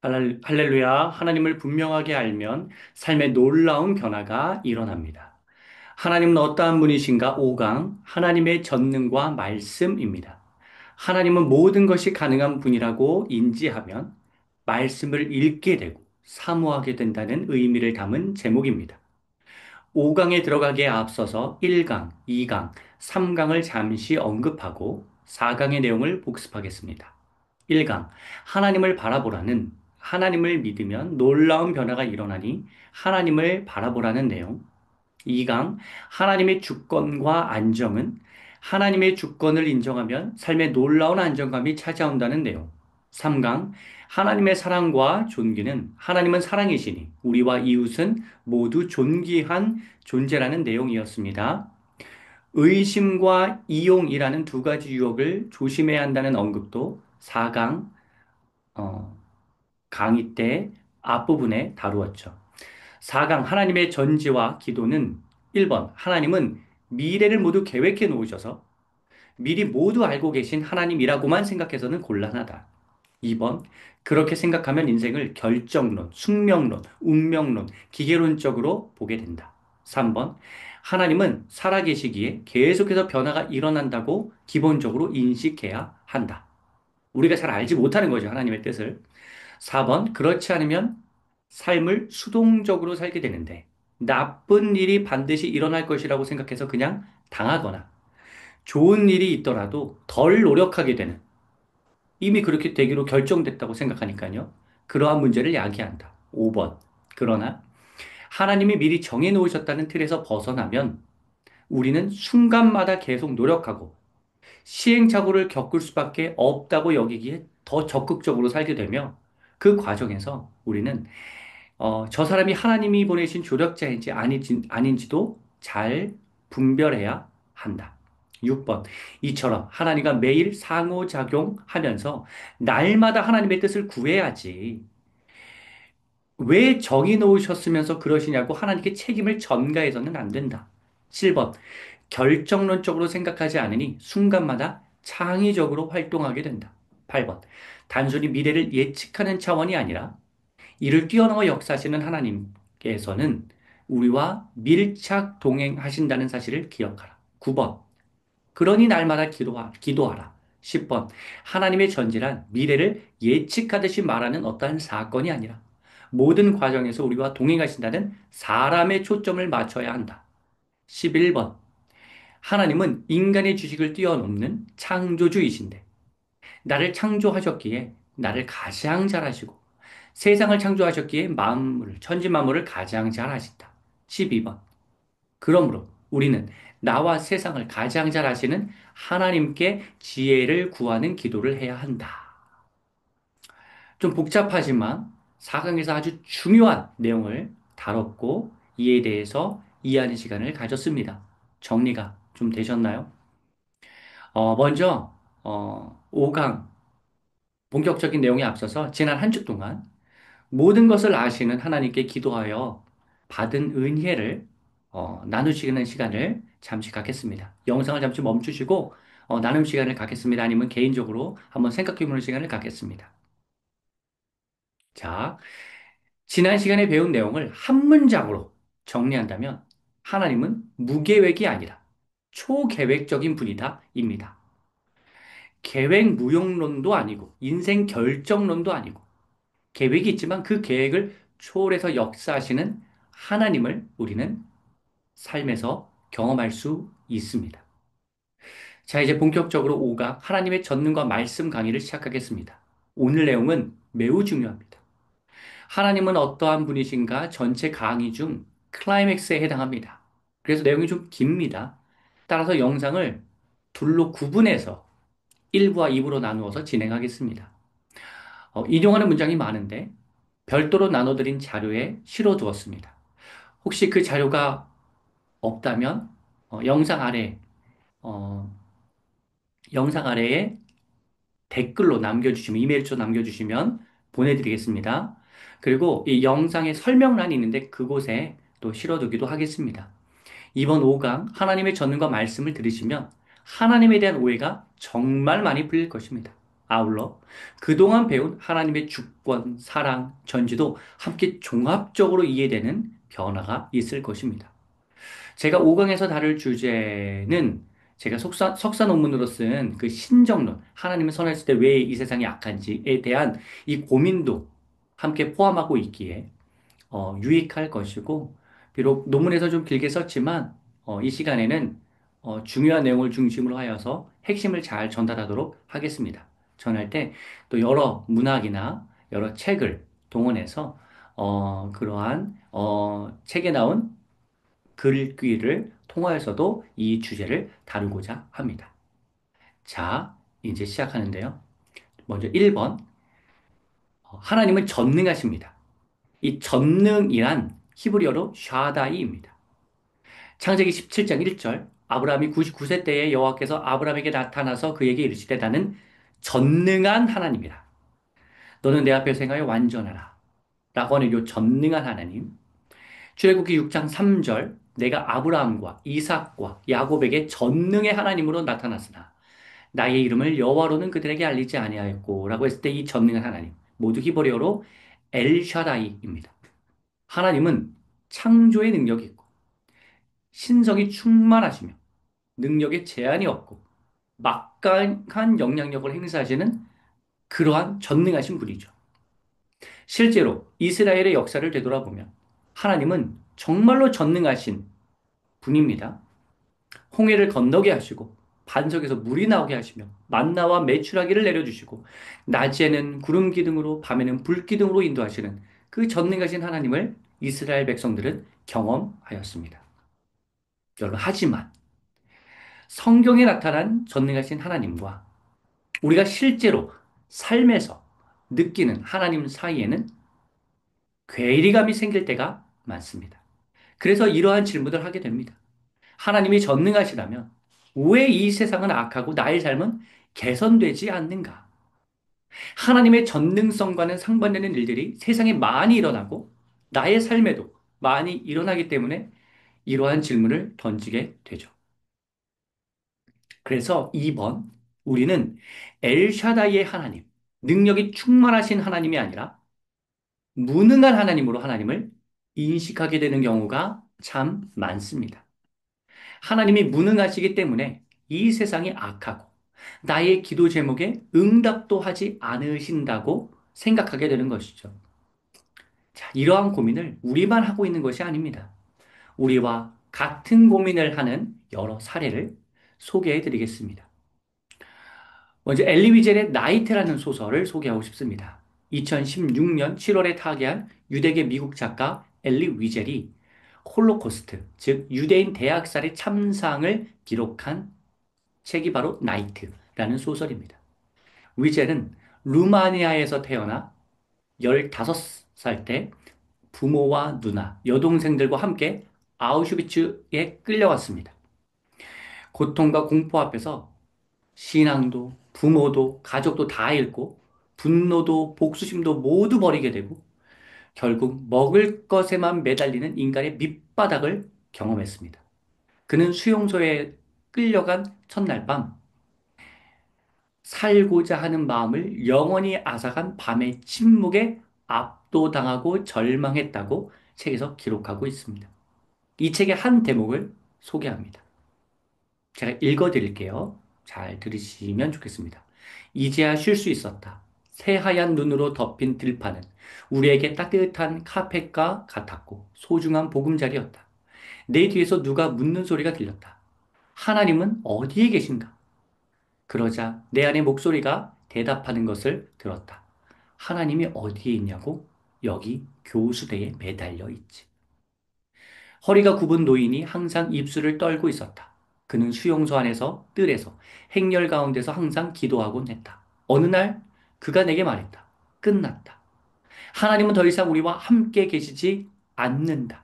할렐루야. 하나님을 분명하게 알면 삶의 놀라운 변화가 일어납니다. 하나님은 어떠한 분이신가? 5강, 하나님의 전능과 말씀입니다. 하나님은 모든 것이 가능한 분이라고 인지하면 말씀을 읽게 되고 사모하게 된다는 의미를 담은 제목입니다. 5강에 들어가기에 앞서서 1강, 2강, 3강을 잠시 언급하고 4강의 내용을 복습하겠습니다. 1강, 하나님을 바라보라는 하나님을 믿으면 놀라운 변화가 일어나니 하나님을 바라보라는 내용. 2강, 하나님의 주권과 안정은 하나님의 주권을 인정하면 삶에 놀라운 안정감이 찾아온다는 내용. 3강, 하나님의 사랑과 존귀는 하나님은 사랑이시니 우리와 이웃은 모두 존귀한 존재라는 내용이었습니다. 의심과 이용이라는 두 가지 유혹을 조심해야 한다는 언급도 4강 강의 때 앞부분에 다루었죠. 4강 하나님의 전지와 기도는 1번 하나님은 미래를 모두 계획해 놓으셔서 미리 모두 알고 계신 하나님이라고만 생각해서는 곤란하다. 2번 그렇게 생각하면 인생을 결정론, 숙명론, 운명론, 기계론적으로 보게 된다. 3번 하나님은 살아계시기에 계속해서 변화가 일어난다고 기본적으로 인식해야 한다. 우리가 잘 알지 못하는 거죠, 하나님의 뜻을. 4번, 그렇지 않으면 삶을 수동적으로 살게 되는데, 나쁜 일이 반드시 일어날 것이라고 생각해서 그냥 당하거나, 좋은 일이 있더라도 덜 노력하게 되는, 이미 그렇게 되기로 결정됐다고 생각하니까요. 그러한 문제를 야기한다. 5번. 그러나, 하나님이 미리 정해놓으셨다는 틀에서 벗어나면, 우리는 순간마다 계속 노력하고, 시행착오를 겪을 수밖에 없다고 여기기에 더 적극적으로 살게 되며, 그 과정에서 우리는 저 사람이 하나님이 보내신 조력자인지 아닌지도 잘 분별해야 한다. 6번. 이처럼 하나님과 매일 상호작용하면서 날마다 하나님의 뜻을 구해야지. 왜 정의 놓으셨으면서 그러시냐고 하나님께 책임을 전가해서는 안 된다. 7번. 결정론적으로 생각하지 않으니 순간마다 창의적으로 활동하게 된다. 8번. 단순히 미래를 예측하는 차원이 아니라 이를 뛰어넘어 역사하시는 하나님께서는 우리와 밀착 동행하신다는 사실을 기억하라. 9번. 그러니 날마다 기도하라. 10번. 하나님의 전지란 미래를 예측하듯이 말하는 어떠한 사건이 아니라 모든 과정에서 우리와 동행하신다는 사람의 초점을 맞춰야 한다. 11번. 하나님은 인간의 지식을 뛰어넘는 창조주이신데 나를 창조하셨기에 나를 가장 잘하시고 세상을 창조하셨기에 천지 만물을 가장 잘 아신다. 12번. 그러므로 우리는 나와 세상을 가장 잘 아시는 하나님께 지혜를 구하는 기도를 해야 한다. 좀 복잡하지만 4강에서 아주 중요한 내용을 다뤘고 이에 대해서 이해하는 시간을 가졌습니다. 정리가 좀 되셨나요? 먼저 5강 본격적인 내용에 앞서서 지난 한 주 동안 모든 것을 아시는 하나님께 기도하여 받은 은혜를 나누시는 시간을 잠시 갖겠습니다. 영상을 잠시 멈추시고 나눔 시간을 갖겠습니다. 아니면 개인적으로 한번 생각해 보는 시간을 갖겠습니다. 자, 지난 시간에 배운 내용을 한 문장으로 정리한다면 하나님은 무계획이 아니라 초계획적인 분이다입니다. 계획 무용론도 아니고 인생 결정론도 아니고 계획이 있지만 그 계획을 초월해서 역사하시는 하나님을 우리는 삶에서 경험할 수 있습니다. 자, 이제 본격적으로 5강 하나님의 전능과 말씀 강의를 시작하겠습니다. 오늘 내용은 매우 중요합니다. 하나님은 어떠한 분이신가 전체 강의 중 클라이맥스에 해당합니다. 그래서 내용이 좀 깁니다. 따라서 영상을 둘로 구분해서 1부와 2부로 나누어서 진행하겠습니다. 인용하는 문장이 많은데 별도로 나눠드린 자료에 실어두었습니다. 혹시 그 자료가 없다면 영상 어, 영상 아래에 댓글로 남겨주시면 이메일로 남겨주시면 보내드리겠습니다. 그리고 이 영상의 설명란이 있는데 그곳에 또 실어두기도 하겠습니다. 이번 5강 하나님의 전능과 말씀을 들으시면 하나님에 대한 오해가 정말 많이 풀릴 것입니다. 아울러 그동안 배운 하나님의 주권, 사랑, 전지도 함께 종합적으로 이해되는 변화가 있을 것입니다. 제가 5강에서 다룰 주제는 제가 석사 논문으로 쓴 그 신정론, 하나님을 선했을 때 왜 이 세상이 악한지에 대한 이 고민도 함께 포함하고 있기에 유익할 것이고, 비록 논문에서 좀 길게 썼지만, 이 시간에는 중요한 내용을 중심으로 하여서 핵심을 잘 전달하도록 하겠습니다. 전할 때 또 여러 문학이나 여러 책을 동원해서, 그러한, 책에 나온 글귀를 통하여서도 이 주제를 다루고자 합니다. 자, 이제 시작하는데요. 먼저 1번, 하나님은 전능하십니다. 이 전능이란 히브리어로 샤다이입니다. 창세기 17장 1절, 아브라함이 99세 때에 여호와께서 아브라함에게 나타나서 그에게 이르시되 나는 전능한 하나님이라. 너는 내 앞에서 행하여 완전하라. 라고 하는 이 전능한 하나님. 출애굽기 6장 3절, 내가 아브라함과 이삭과 야곱에게 전능의 하나님으로 나타났으나 나의 이름을 여호와로는 그들에게 알리지 아니하였고 라고 했을 때 이 전능한 하나님 모두 히브리어로 엘샤다이입니다. 하나님은 창조의 능력이 있고 신성이 충만하시며 능력에 제한이 없고 막강한 영향력을 행사하시는 그러한 전능하신 분이죠. 실제로 이스라엘의 역사를 되돌아보면 하나님은 정말로 전능하신 분입니다. 홍해를 건너게 하시고 반석에서 물이 나오게 하시며 만나와 메추라기를 내려주시고 낮에는 구름 기둥으로 밤에는 불 기둥으로 인도하시는 그 전능하신 하나님을 이스라엘 백성들은 경험하였습니다. 여러분, 하지만 성경에 나타난 전능하신 하나님과 우리가 실제로 삶에서 느끼는 하나님 사이에는 괴리감이 생길 때가 많습니다. 그래서 이러한 질문을 하게 됩니다. 하나님이 전능하시다면 왜 이 세상은 악하고 나의 삶은 개선되지 않는가? 하나님의 전능성과는 상반되는 일들이 세상에 많이 일어나고 나의 삶에도 많이 일어나기 때문에 이러한 질문을 던지게 되죠. 그래서 2번, 우리는 엘샤다이의 하나님, 능력이 충만하신 하나님이 아니라 무능한 하나님으로 하나님을 인식하게 되는 경우가 참 많습니다. 하나님이 무능하시기 때문에 이 세상이 악하고 나의 기도 제목에 응답도 하지 않으신다고 생각하게 되는 것이죠. 자, 이러한 고민을 우리만 하고 있는 것이 아닙니다. 우리와 같은 고민을 하는 여러 사례를 소개해 드리겠습니다. 먼저 엘리 위젤의 나이트라는 소설을 소개하고 싶습니다. 2016년 7월에 타계한 유대계 미국 작가 엘리 위젤이 홀로코스트, 즉 유대인 대학살의 참상을 기록한 책이 바로 나이트라는 소설입니다. 위젤은 루마니아에서 태어나 15살 때 부모와 누나, 여동생들과 함께 아우슈비츠에 끌려왔습니다. 고통과 공포 앞에서 신앙도, 부모도, 가족도 다 잃고 분노도, 복수심도 모두 버리게 되고 결국 먹을 것에만 매달리는 인간의 밑바닥을 경험했습니다. 그는 수용소에 끌려간 첫날 밤 살고자 하는 마음을 영원히 앗아간 밤의 침묵에 압도당하고 절망했다고 책에서 기록하고 있습니다. 이 책의 한 대목을 소개합니다. 제가 읽어 드릴게요. 잘 들으시면 좋겠습니다. 이제야 쉴 수 있었다. 새하얀 눈으로 덮인 들판은 우리에게 따뜻한 카펫과 같았고 소중한 보금자리였다. 내 뒤에서 누가 묻는 소리가 들렸다. 하나님은 어디에 계신가? 그러자 내 안의 목소리가 대답하는 것을 들었다. 하나님이 어디에 있냐고? 여기 교수대에 매달려 있지. 허리가 굽은 노인이 항상 입술을 떨고 있었다. 그는 수용소 안에서 뜰에서 행렬 가운데서 항상 기도하곤 했다. 어느 날 그가 내게 말했다. 끝났다. 하나님은 더 이상 우리와 함께 계시지 않는다.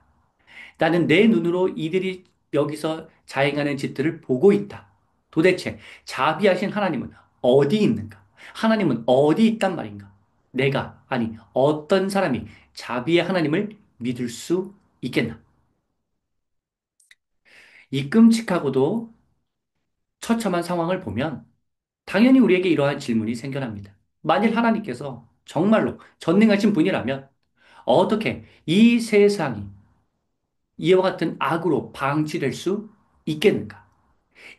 나는 내 눈으로 이들이 여기서 자행하는 짓들을 보고 있다. 도대체 자비하신 하나님은 어디 있는가? 하나님은 어디 있단 말인가? 내가, 아니, 어떤 사람이 자비의 하나님을 믿을 수 있겠나? 이 끔찍하고도 처참한 상황을 보면 당연히 우리에게 이러한 질문이 생겨납니다. 만일 하나님께서 정말로 전능하신 분이라면 어떻게 이 세상이 이와 같은 악으로 방치될 수 있겠는가?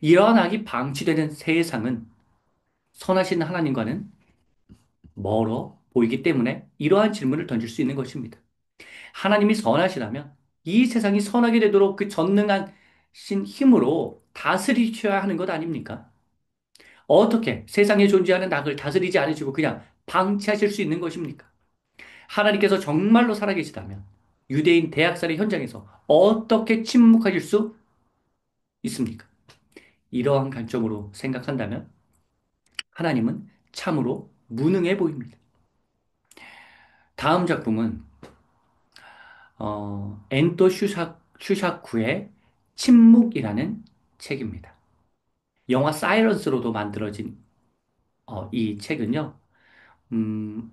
이러한 악이 방치되는 세상은 선하신 하나님과는 멀어 보이기 때문에 이러한 질문을 던질 수 있는 것입니다. 하나님이 선하시다면 이 세상이 선하게 되도록 그 전능하신 힘으로 다스리셔야 하는 것 아닙니까? 어떻게 세상에 존재하는 악을 다스리지 않으시고 그냥 방치하실 수 있는 것입니까? 하나님께서 정말로 살아계시다면 유대인 대학살의 현장에서 어떻게 침묵하실 수 있습니까? 이러한 관점으로 생각한다면 하나님은 참으로 무능해 보입니다. 다음 작품은 엔토 슈샤쿠의 침묵이라는 책입니다. 영화 사이런스로도 만들어진 이 책은요, 음,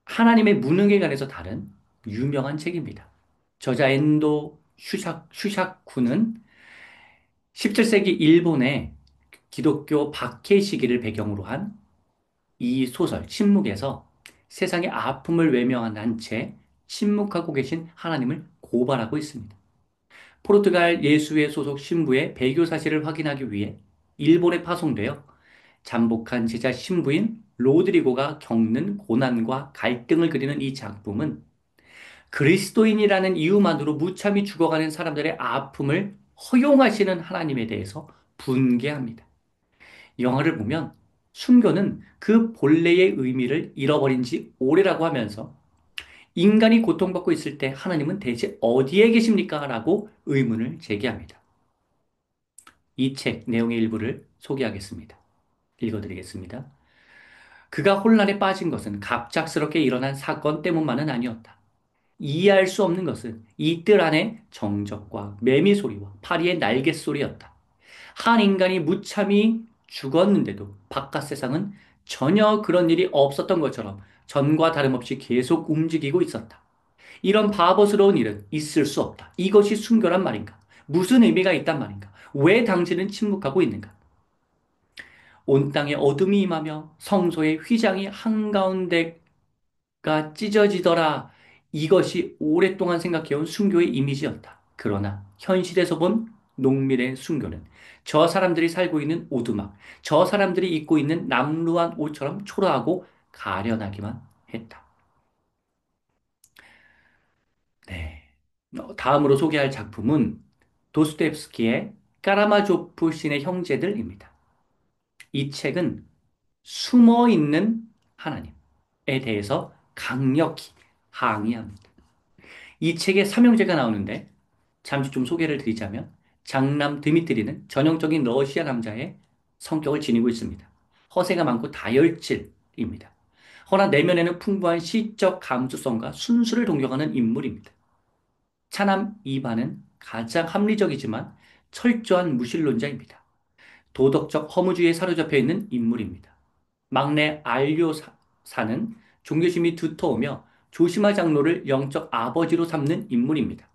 하나님의 무능에 관해서 다른 유명한 책입니다. 저자 엔도 슈샤쿠는 17세기 일본의 기독교 박해 시기를 배경으로 한 이 소설, 침묵에서 세상의 아픔을 외면한 채 침묵하고 계신 하나님을 고발하고 있습니다. 포르투갈 예수회 소속 신부의 배교 사실을 확인하기 위해 일본에 파송되어 잠복한 제자 신부인 로드리고가 겪는 고난과 갈등을 그리는 이 작품은 그리스도인이라는 이유만으로 무참히 죽어가는 사람들의 아픔을 허용하시는 하나님에 대해서 분개합니다. 영화를 보면 순교는 그 본래의 의미를 잃어버린 지 오래라고 하면서 인간이 고통받고 있을 때 하나님은 대체 어디에 계십니까? 라고 의문을 제기합니다. 이 책 내용의 일부를 소개하겠습니다. 읽어드리겠습니다. 그가 혼란에 빠진 것은 갑작스럽게 일어난 사건 때문만은 아니었다. 이해할 수 없는 것은 이 뜰 안의 정적과 매미 소리와 파리의 날갯 소리였다. 한 인간이 무참히 죽었는데도 바깥 세상은 전혀 그런 일이 없었던 것처럼 전과 다름없이 계속 움직이고 있었다. 이런 바보스러운 일은 있을 수 없다. 이것이 순교란 말인가? 무슨 의미가 있단 말인가? 왜 당신은 침묵하고 있는가? 온 땅에 어둠이 임하며 성소의 휘장이 한가운데가 찢어지더라. 이것이 오랫동안 생각해온 순교의 이미지였다. 그러나 현실에서 본 농민의 순교는 저 사람들이 살고 있는 오두막, 저 사람들이 입고 있는 남루한 옷처럼 초라하고 가련하기만 했다. 네. 다음으로 소개할 작품은 도스토옙스키의 까라마조프 신의 형제들입니다. 이 책은 숨어 있는 하나님에 대해서 강력히 항의합니다. 이 책에 삼형제가 나오는데 잠시 좀 소개를 드리자면 장남 드미트리는 전형적인 러시아 남자의 성격을 지니고 있습니다. 허세가 많고 다혈질입니다. 허나 내면에는 풍부한 시적 감수성과 순수를 동경하는 인물입니다. 차남 이반은 가장 합리적이지만 철저한 무신론자입니다. 도덕적 허무주의에 사로잡혀 있는 인물입니다. 막내 알료사는 종교심이 두터우며 조시마 장로를 영적 아버지로 삼는 인물입니다.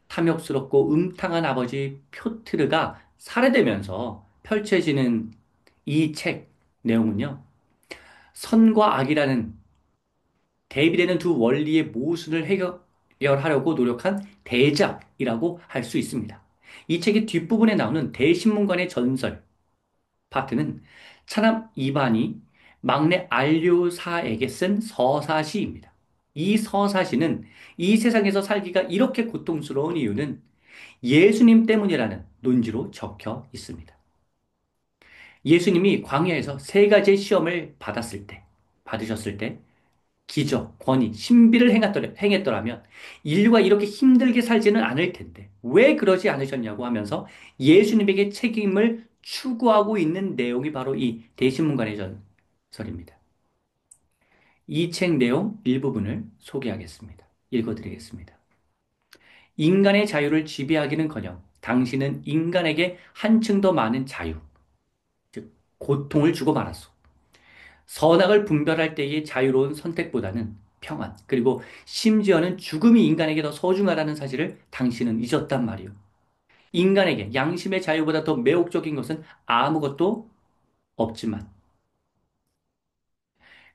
탐욕스럽고 음탕한 아버지 표트르가 살해되면서 펼쳐지는 이 책 내용은요, 선과 악이라는 대비되는 두 원리의 모순을 해결하려고 노력한 대작이라고 할 수 있습니다. 이 책의 뒷부분에 나오는 대신문관의 전설 파트는 차남 이반이 막내 안료사에게 쓴 서사시입니다. 이 서사시는 이 세상에서 살기가 이렇게 고통스러운 이유는 예수님 때문이라는 논지로 적혀 있습니다. 예수님이 광야에서 세 가지의 시험을 받으셨을 때 기적, 권위, 신비를 행했더라면 인류가 이렇게 힘들게 살지는 않을 텐데 왜 그러지 않으셨냐고 하면서 예수님에게 책임을 추구하고 있는 내용이 바로 이 대신문관의 전설입니다. 이 책 내용 일부분을 소개하겠습니다. 읽어드리겠습니다. 인간의 자유를 지배하기는커녕 당신은 인간에게 한층 더 많은 자유, 즉 고통을 주고 말았소. 선악을 분별할 때의 자유로운 선택보다는 평안, 그리고 심지어는 죽음이 인간에게 더 소중하다는 사실을 당신은 잊었단 말이오. 인간에게 양심의 자유보다 더 매혹적인 것은 아무것도 없지만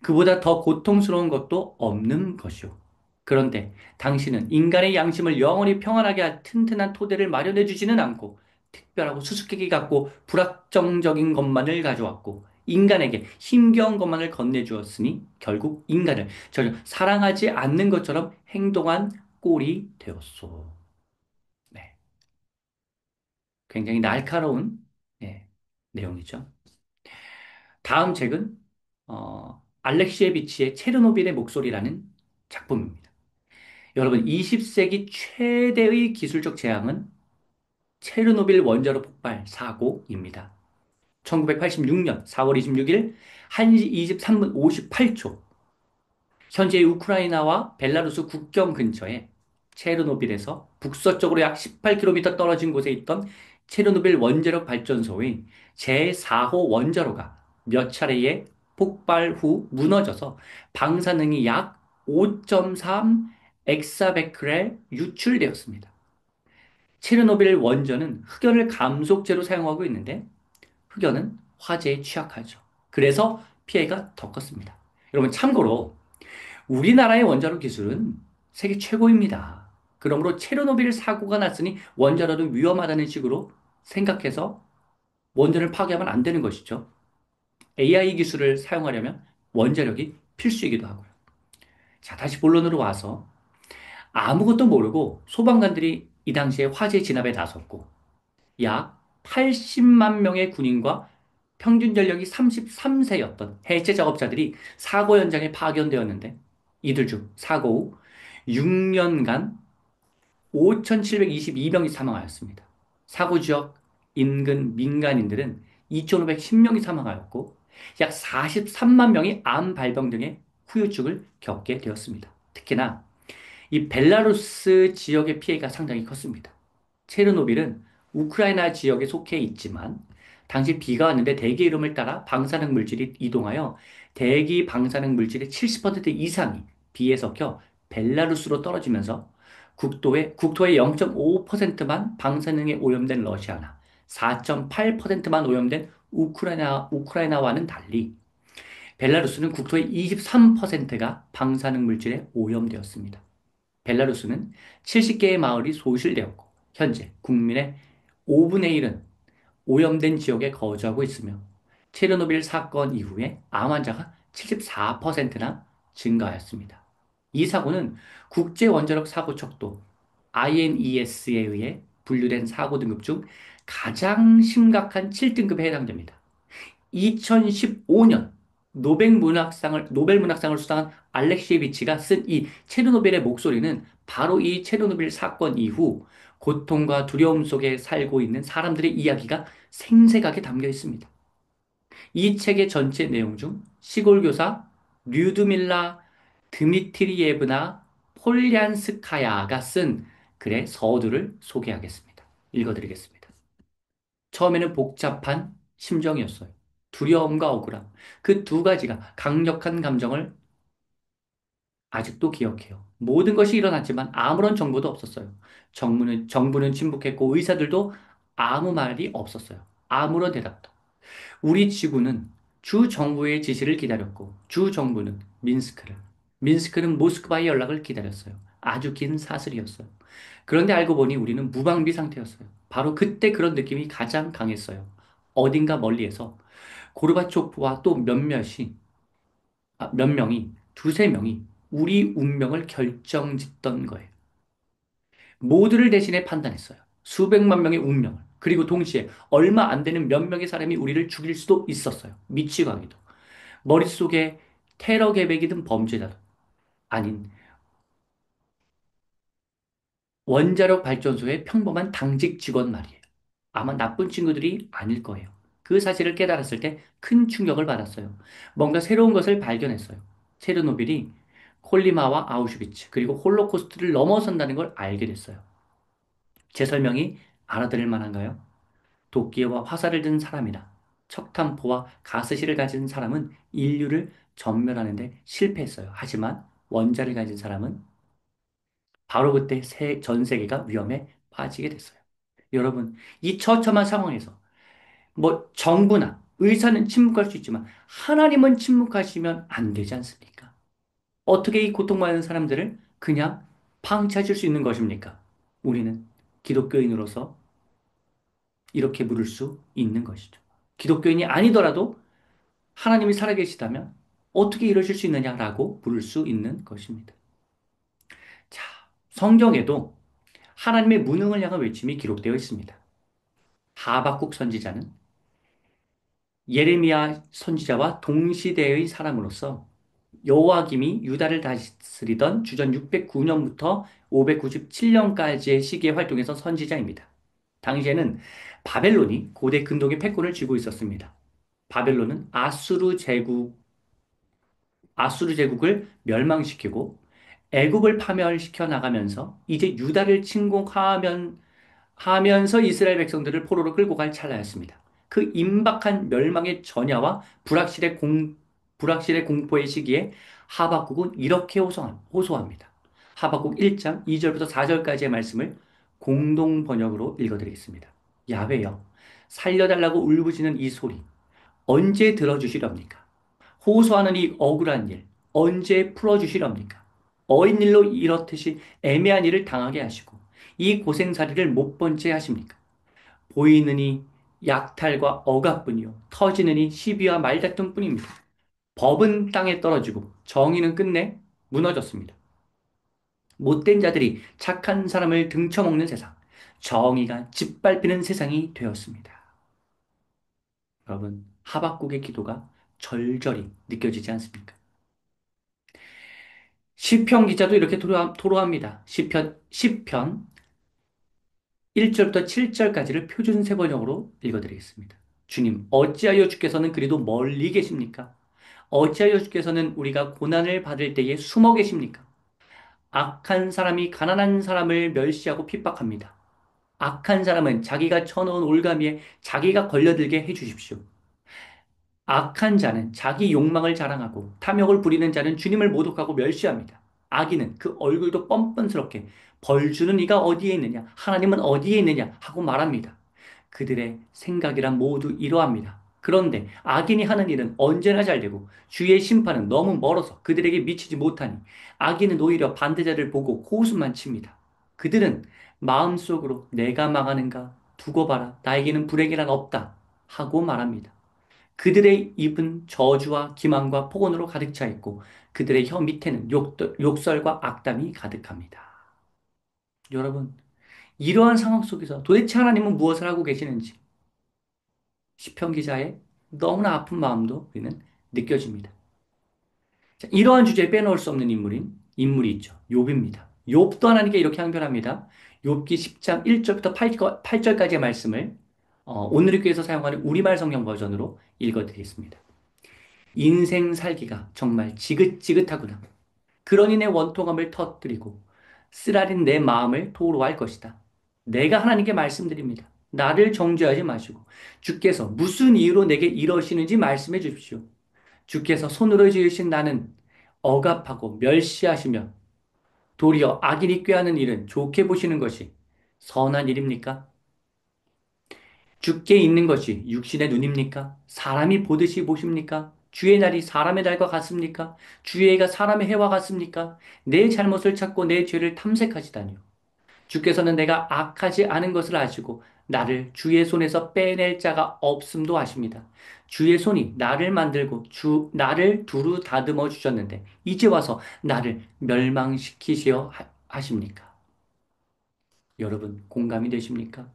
그보다 더 고통스러운 것도 없는 것이오. 그런데 당신은 인간의 양심을 영원히 평안하게 할 튼튼한 토대를 마련해 주지는 않고 특별하고 수수께끼 같고 불확정적인 것만을 가져왔고 인간에게 힘겨운 것만을 건네주었으니 결국 인간을 전혀 사랑하지 않는 것처럼 행동한 꼴이 되었소. 네, 굉장히 날카로운 예, 내용이죠. 다음 책은 알렉시에비치의 체르노빌의 목소리라는 작품입니다. 여러분, 20세기 최대의 기술적 재앙은 체르노빌 원자로 폭발 사고입니다. 1986년 4월 26일 1시 23분 58초 현재 우크라이나와 벨라루스 국경 근처에 체르노빌에서 북서쪽으로 약 18km 떨어진 곳에 있던 체르노빌 원자력 발전소의 제4호 원자로가 몇 차례의 폭발 후 무너져서 방사능이 약 5.3 엑사베크렐 유출되었습니다. 체르노빌 원전은 흑연을 감속제로 사용하고 있는데 흑연은 화재에 취약하죠. 그래서 피해가 더 컸습니다. 여러분 참고로 우리나라의 원자로 기술은 세계 최고입니다. 그러므로 체르노빌 사고가 났으니 원자로는 위험하다는 식으로 생각해서 원전을 파괴하면 안 되는 것이죠. AI 기술을 사용하려면 원자력이 필수이기도 하고요. 자, 다시 본론으로 와서 아무것도 모르고 소방관들이 이 당시에 화재 진압에 나섰고 약 80만 명의 군인과 평균 연령이 33세였던 해체 작업자들이 사고 현장에 파견되었는데 이들 중 사고 후 6년간 5,722명이 사망하였습니다. 사고 지역 인근 민간인들은 2,510명이 사망하였고 약 43만 명이 암 발병 등의 후유증을 겪게 되었습니다. 특히나 이 벨라루스 지역의 피해가 상당히 컸습니다. 체르노빌은 우크라이나 지역에 속해 있지만 당시 비가 왔는데 대기 흐름을 따라 방사능 물질이 이동하여 대기 방사능 물질의 70% 이상이 비에 섞여 벨라루스로 떨어지면서 국토의 0.5%만 방사능에 오염된 러시아나 4.8%만 오염된 우크라이나와는 달리 벨라루스는 국토의 23%가 방사능 물질에 오염되었습니다. 벨라루스는 70개의 마을이 소실되었고 현재 국민의 5분의 1은 오염된 지역에 거주하고 있으며 체르노빌 사건 이후에 암 환자가 74%나 증가하였습니다. 이 사고는 국제원자력 사고 척도 INES에 의해 분류된 사고 등급 중 가장 심각한 7등급에 해당됩니다. 2015년 노벨 문학상을 수상한 알렉시에비치가 쓴 이 체르노빌의 목소리는 바로 이 체르노빌 사건 이후 고통과 두려움 속에 살고 있는 사람들의 이야기가 생생하게 담겨 있습니다. 이 책의 전체 내용 중 시골 교사 류드밀라 드미트리예브나 폴ян스카야가 쓴 글의 서두를 소개하겠습니다. 읽어드리겠습니다. 처음에는 복잡한 심정이었어요. 두려움과 억울함. 그 두 가지가 강력한 감정을 아직도 기억해요. 모든 것이 일어났지만 아무런 정보도 없었어요. 정부는 침묵했고 의사들도 아무 말이 없었어요. 아무런 대답도. 우리 지구는 주 정부의 지시를 기다렸고 주 정부는 민스크는 모스크바의 연락을 기다렸어요. 아주 긴 사슬이었어요. 그런데 알고 보니 우리는 무방비 상태였어요. 바로 그때 그런 느낌이 가장 강했어요. 어딘가 멀리에서 고르바초프와 또 몇 명이, 두세 명이 우리 운명을 결정짓던 거예요. 모두를 대신해 판단했어요. 수백만 명의 운명을. 그리고 동시에 얼마 안 되는 몇 명의 사람이 우리를 죽일 수도 있었어요. 미치고 하기도. 머릿속에 테러 계획이든 범죄자도 아닌 원자력 발전소의 평범한 당직 직원 말이에요. 아마 나쁜 친구들이 아닐 거예요. 그 사실을 깨달았을 때 큰 충격을 받았어요. 뭔가 새로운 것을 발견했어요. 체르노빌이 콜리마와 아우슈비츠 그리고 홀로코스트를 넘어선다는 걸 알게 됐어요. 제 설명이 알아들을 만한가요? 도끼와 화살을 든 사람이나 척탄포와 가스실을 가진 사람은 인류를 전멸하는데 실패했어요. 하지만 원자를 가진 사람은 바로 그때 전 세계가 위험에 빠지게 됐어요. 여러분, 이 처참한 상황에서 뭐 정부나 의사는 침묵할 수 있지만 하나님은 침묵하시면 안 되지 않습니까? 어떻게 이 고통받는 사람들을 그냥 방치하실 수 있는 것입니까? 우리는 기독교인으로서 이렇게 물을 수 있는 것이죠. 기독교인이 아니더라도 하나님이 살아계시다면 어떻게 이러실 수 있느냐라고 물을 수 있는 것입니다. 자, 성경에도 하나님의 무능을 향한 외침이 기록되어 있습니다. 하박국 선지자는 예레미야 선지자와 동시대의 사람으로서 여호와김이 유다를 다스리던 주전 609년부터 597년까지의 시기에 활동해서 선지자입니다. 당시에는 바벨론이 고대 근동의 패권을 쥐고 있었습니다. 바벨론은 아수르 제국을 멸망시키고 애굽을 파멸시켜 나가면서 이제 유다를 하면서 이스라엘 백성들을 포로로 끌고 갈 찰나였습니다. 그 임박한 멸망의 전야와 불확실의 공포의 시기에 하박국은 이렇게 호소합니다. 하박국 1장 2절부터 4절까지의 말씀을 공동 번역으로 읽어드리겠습니다. 야훼여, 살려달라고 울부짖는 이 소리, 언제 들어주시렵니까? 호소하는 이 억울한 일, 언제 풀어주시렵니까? 어인 일로 이렇듯이 애매한 일을 당하게 하시고, 이 고생살이를 못 본 채 하십니까? 보이느니 약탈과 억압뿐이요. 터지느니 시비와 말다툼뿐입니다. 법은 땅에 떨어지고 정의는 끝내 무너졌습니다. 못된 자들이 착한 사람을 등쳐먹는 세상, 정의가 짓밟히는 세상이 되었습니다. 여러분, 하박국의 기도가 절절히 느껴지지 않습니까? 시편 기자도 이렇게 토로합니다. 시편 1절부터 7절까지를 표준 세번역으로 읽어드리겠습니다. 주님, 어찌하여 주께서는 그리도 멀리 계십니까? 어찌하여 주께서는 우리가 고난을 받을 때에 숨어 계십니까? 악한 사람이 가난한 사람을 멸시하고 핍박합니다. 악한 사람은 자기가 쳐놓은 올가미에 자기가 걸려들게 해주십시오. 악한 자는 자기 욕망을 자랑하고 탐욕을 부리는 자는 주님을 모독하고 멸시합니다. 악인은 그 얼굴도 뻔뻔스럽게 벌 주는 이가 어디에 있느냐? 하나님은 어디에 있느냐? 하고 말합니다. 그들의 생각이란 모두 이러합니다. 그런데 악인이 하는 일은 언제나 잘 되고 주의 심판은 너무 멀어서 그들에게 미치지 못하니 악인은 오히려 반대자를 보고 고웃음만 칩니다. 그들은 마음속으로 내가 망하는가 두고 봐라 나에게는 불행이란 없다 하고 말합니다. 그들의 입은 저주와 기만과 폭언으로 가득 차 있고 그들의 혀 밑에는 욕설과 악담이 가득합니다. 여러분, 이러한 상황 속에서 도대체 하나님은 무엇을 하고 계시는지 시편 기자의 너무나 아픈 마음도 우리는 느껴집니다. 자, 이러한 주제에 빼놓을 수 없는 인물이 있죠. 욥입니다. 욥도 하나님께 이렇게 항변합니다. 욥기 10장 1절부터 8절까지의 말씀을 오늘의 교회에서 사용하는 우리말 성경 버전으로 읽어드리겠습니다. 인생 살기가 정말 지긋지긋하구나. 그러니 내 원통함을 터뜨리고 쓰라린 내 마음을 토로할 것이다. 내가 하나님께 말씀드립니다. 나를 정죄하지 마시고 주께서 무슨 이유로 내게 이러시는지 말씀해 주십시오. 주께서 손으로 지으신 나는 억압하고 멸시하시며 도리어 악인이 꾀하는 일은 좋게 보시는 것이 선한 일입니까? 주께 있는 것이 육신의 눈입니까? 사람이 보듯이 보십니까? 주의 날이 사람의 날과 같습니까? 주의 해가 사람의 해와 같습니까? 내 잘못을 찾고 내 죄를 탐색하시다니요. 주께서는 내가 악하지 않은 것을 아시고 나를 주의 손에서 빼낼 자가 없음도 아십니다. 주의 손이 나를 만들고 나를 두루 다듬어 주셨는데 이제 와서 나를 멸망시키시어 하십니까? 여러분 공감이 되십니까?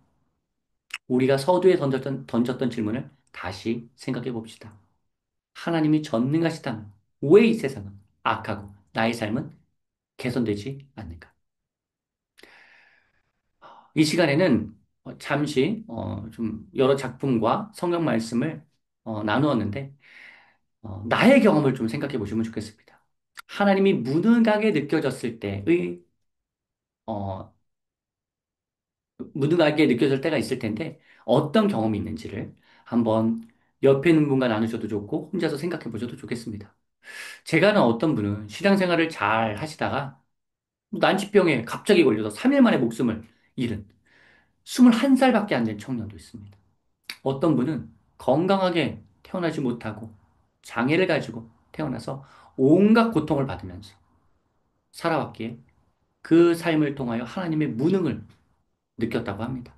우리가 서두에 던졌던 질문을 다시 생각해 봅시다. 하나님이 전능하시다면 왜 이 세상은 악하고 나의 삶은 개선되지 않는가? 이 시간에는 잠시 좀 여러 작품과 성경 말씀을 나누었는데 나의 경험을 좀 생각해 보시면 좋겠습니다. 하나님이 무능하게 느껴졌을 때의 어, 무능하게 느껴질 때가 있을 텐데 어떤 경험이 있는지를 한번 옆에 있는 분과 나누셔도 좋고 혼자서 생각해 보셔도 좋겠습니다. 제가 아는 어떤 분은 신앙생활을 잘 하시다가 난치병에 갑자기 걸려서 3일 만에 목숨을 잃은 21살밖에 안 된 청년도 있습니다. 어떤 분은 건강하게 태어나지 못하고 장애를 가지고 태어나서 온갖 고통을 받으면서 살아왔기에 그 삶을 통하여 하나님의 무능을 느꼈다고 합니다.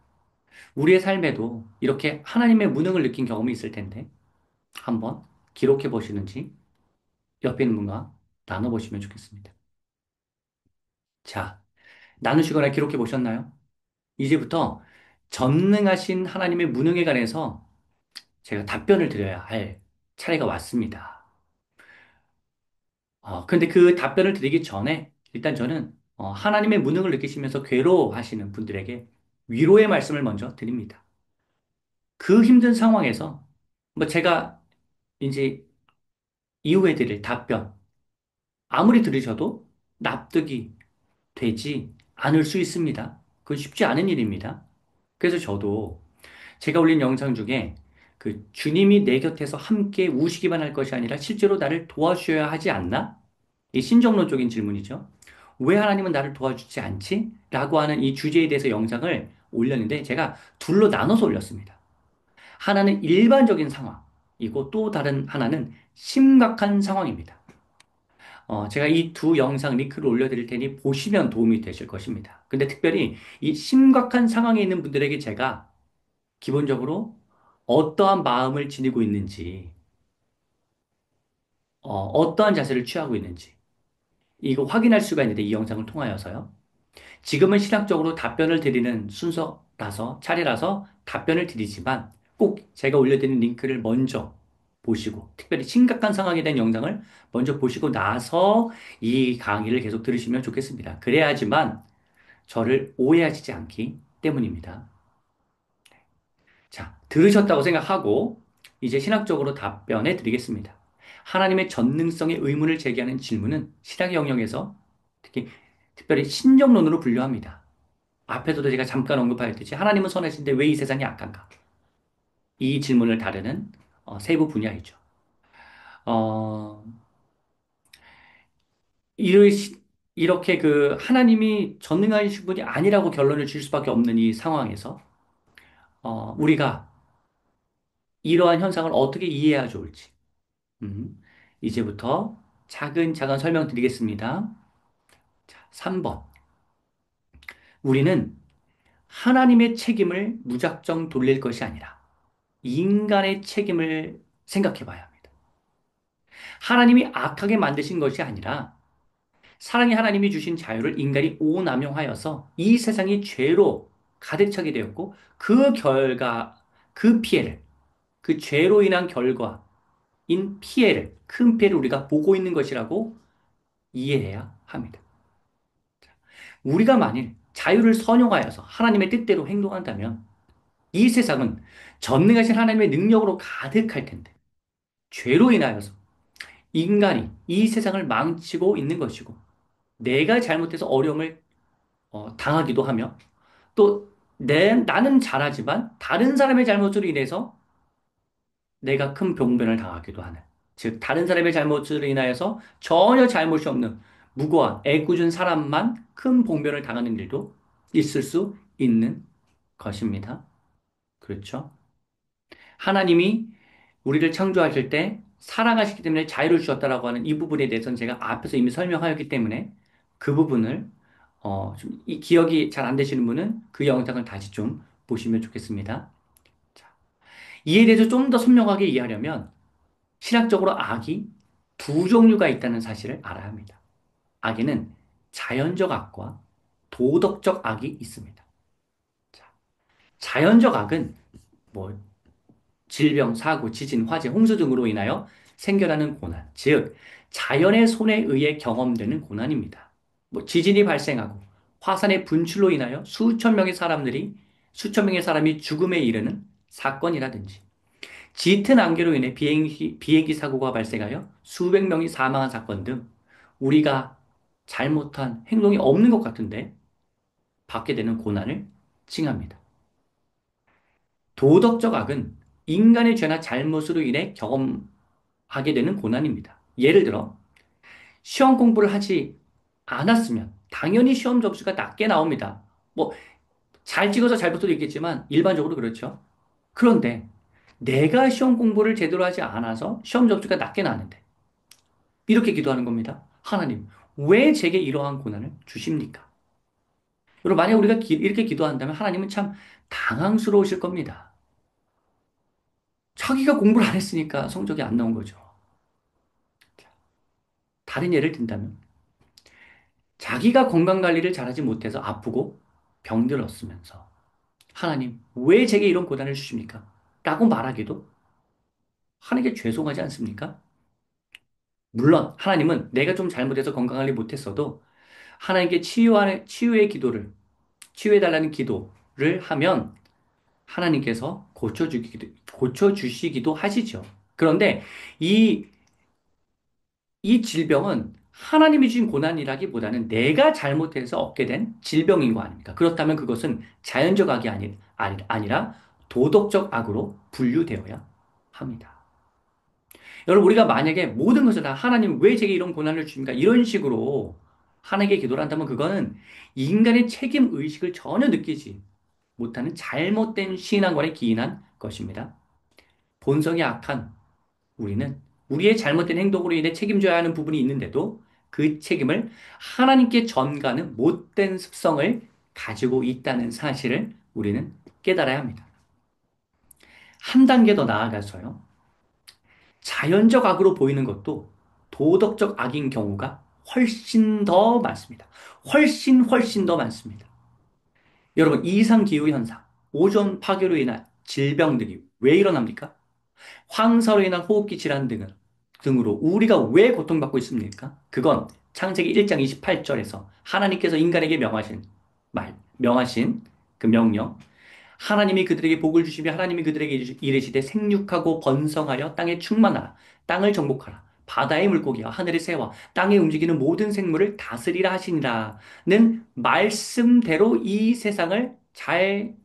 우리의 삶에도 이렇게 하나님의 무능을 느낀 경험이 있을 텐데 한번 기록해 보시는지 옆에 있는 분과 나눠보시면 좋겠습니다. 자, 나누시거나 기록해 보셨나요? 이제부터 전능하신 하나님의 무능에 관해서 제가 답변을 드려야 할 차례가 왔습니다. 근데 그 답변을 드리기 전에 일단 저는 하나님의 무능을 느끼시면서 괴로워하시는 분들에게 위로의 말씀을 먼저 드립니다. 그 힘든 상황에서 뭐 제가 이제 이후에 드릴 답변 아무리 들으셔도 납득이 되지 않을 수 있습니다. 그건 쉽지 않은 일입니다. 그래서 저도 제가 올린 영상 중에 그 주님이 내 곁에서 함께 우시기만 할 것이 아니라 실제로 나를 도와주셔야 하지 않나? 이 신정론적인 질문이죠. 왜 하나님은 나를 도와주지 않지? 라고 하는 이 주제에 대해서 영상을 올렸는데 제가 둘로 나눠서 올렸습니다. 하나는 일반적인 상황이고 또 다른 하나는 심각한 상황입니다. 제가 이 두 영상 링크를 올려드릴 테니 보시면 도움이 되실 것입니다. 근데 특별히 이 심각한 상황에 있는 분들에게 제가 기본적으로 어떠한 마음을 지니고 있는지, 어떠한 자세를 취하고 있는지, 이거 확인할 수가 있는데 이 영상을 통하여서요. 지금은 신학적으로 답변을 드리는 순서라서, 차례라서 답변을 드리지만 꼭 제가 올려드린 링크를 먼저 보시고, 특별히 심각한 상황에 대한 영상을 먼저 보시고 나서 이 강의를 계속 들으시면 좋겠습니다. 그래야지만 저를 오해하시지 않기 때문입니다. 자, 들으셨다고 생각하고 이제 신학적으로 답변해 드리겠습니다. 하나님의 전능성의 의문을 제기하는 질문은 신학 영역에서 특별히 신정론으로 분류합니다. 앞에서도 제가 잠깐 언급하였듯이 하나님은 선하신데 왜 이 세상이 악한가? 이 질문을 다루는 세부 분야이죠. 어, 이르시- 이렇게 그 하나님이 전능하신 분이 아니라고 결론을 줄 수밖에 없는 이 상황에서 우리가 이러한 현상을 어떻게 이해해야 좋을지 이제부터 차근차근 설명드리겠습니다. 자, 3번. 우리는 하나님의 책임을 무작정 돌릴 것이 아니라 인간의 책임을 생각해 봐야 합니다. 하나님이 악하게 만드신 것이 아니라 사랑의 하나님이 주신 자유를 인간이 오남용하여서 이 세상이 죄로 가득 차게 되었고 그 결과, 그 피해를, 그 죄로 인한 결과인 피해를, 큰 피해를 우리가 보고 있는 것이라고 이해해야 합니다. 우리가 만일 자유를 선용하여서 하나님의 뜻대로 행동한다면 이 세상은 전능하신 하나님의 능력으로 가득할 텐데 죄로 인하여서 인간이 이 세상을 망치고 있는 것이고 내가 잘못해서 어려움을 당하기도 하며 또 나는 잘하지만 다른 사람의 잘못으로 인해서 내가 큰 병변을 당하기도 하는 즉 다른 사람의 잘못으로 인하여서 전혀 잘못이 없는 무고한 애꿎은 사람만 큰 봉변을 당하는 일도 있을 수 있는 것입니다. 그렇죠? 하나님이 우리를 창조하실 때 사랑하시기 때문에 자유를 주셨다라고 하는 이 부분에 대해서는 제가 앞에서 이미 설명하였기 때문에 그 부분을 좀 이 기억이 잘 안 되시는 분은 그 영상을 다시 좀 보시면 좋겠습니다. 자, 이에 대해서 좀 더 선명하게 이해하려면 신학적으로 악이 두 종류가 있다는 사실을 알아야 합니다. 악에는 자연적 악과 도덕적 악이 있습니다. 자, 자연적 악은 뭐 질병, 사고, 지진, 화재, 홍수 등으로 인하여 생겨나는 고난, 즉 자연의 손에 의해 경험되는 고난입니다. 뭐 지진이 발생하고 화산의 분출로 인하여 수천 명의 사람이 죽음에 이르는 사건이라든지 짙은 안개로 인해 비행기 사고가 발생하여 수백 명이 사망한 사건 등 우리가 잘못한 행동이 없는 것 같은데 받게 되는 고난을 칭합니다. 도덕적 악은 인간의 죄나 잘못으로 인해 경험하게 되는 고난입니다. 예를 들어 시험 공부를 하지 않았으면 당연히 시험 점수가 낮게 나옵니다. 뭐 잘 찍어서 잘 붙어도 있겠지만 일반적으로 그렇죠. 그런데 내가 시험 공부를 제대로 하지 않아서 시험 점수가 낮게 나왔는데 이렇게 기도하는 겁니다. 하나님, 왜 제게 이러한 고난을 주십니까? 여러분, 만약 우리가 이렇게 기도한다면 하나님은 참 당황스러우실 겁니다. 자기가 공부를 안 했으니까 성적이 안 나온 거죠. 다른 예를 든다면 자기가 건강 관리를 잘하지 못해서 아프고 병들었으면서 하나님, 왜 제게 이런 고난을 주십니까? 라고 말하기도 하나님께 죄송하지 않습니까? 물론 하나님은 내가 좀 잘못해서 건강 관리 못했어도 하나님께 치유의 기도를 치유해달라는 기도를 하면 하나님께서 고쳐주시기도 하시죠. 그런데 이, 이 질병은 하나님이 주신 고난이라기보다는 내가 잘못해서 얻게 된 질병인 거 아닙니까? 그렇다면 그것은 자연적 악이 아니라 도덕적 악으로 분류되어야 합니다. 여러분, 우리가 만약에 모든 것을 다 하나님 왜 제게 이런 고난을 주십니까? 이런 식으로 하나님께 기도를 한다면 그거는 인간의 책임 의식을 전혀 느끼지 못하는 잘못된 신앙관에 기인한 것입니다. 본성이 악한 우리는 우리의 잘못된 행동으로 인해 책임져야 하는 부분이 있는데도 그 책임을 하나님께 전가하는 못된 습성을 가지고 있다는 사실을 우리는 깨달아야 합니다. 한 단계 더 나아가서요. 자연적 악으로 보이는 것도 도덕적 악인 경우가 훨씬 더 많습니다. 훨씬 더 많습니다. 여러분, 이상기후 현상, 오존 파괴로 인한 질병들이 왜 일어납니까? 황사로 인한 호흡기 질환 등으로 우리가 왜 고통받고 있습니까? 그건 창세기 1장 28절에서 하나님께서 인간에게 명하신 그 명령, 하나님이 그들에게 복을 주시며 하나님이 그들에게 이르시되 생육하고 번성하여 땅에 충만하라. 땅을 정복하라. 바다의 물고기와 하늘의 새와 땅에 움직이는 모든 생물을 다스리라 하시니라는 말씀대로 이 세상을 잘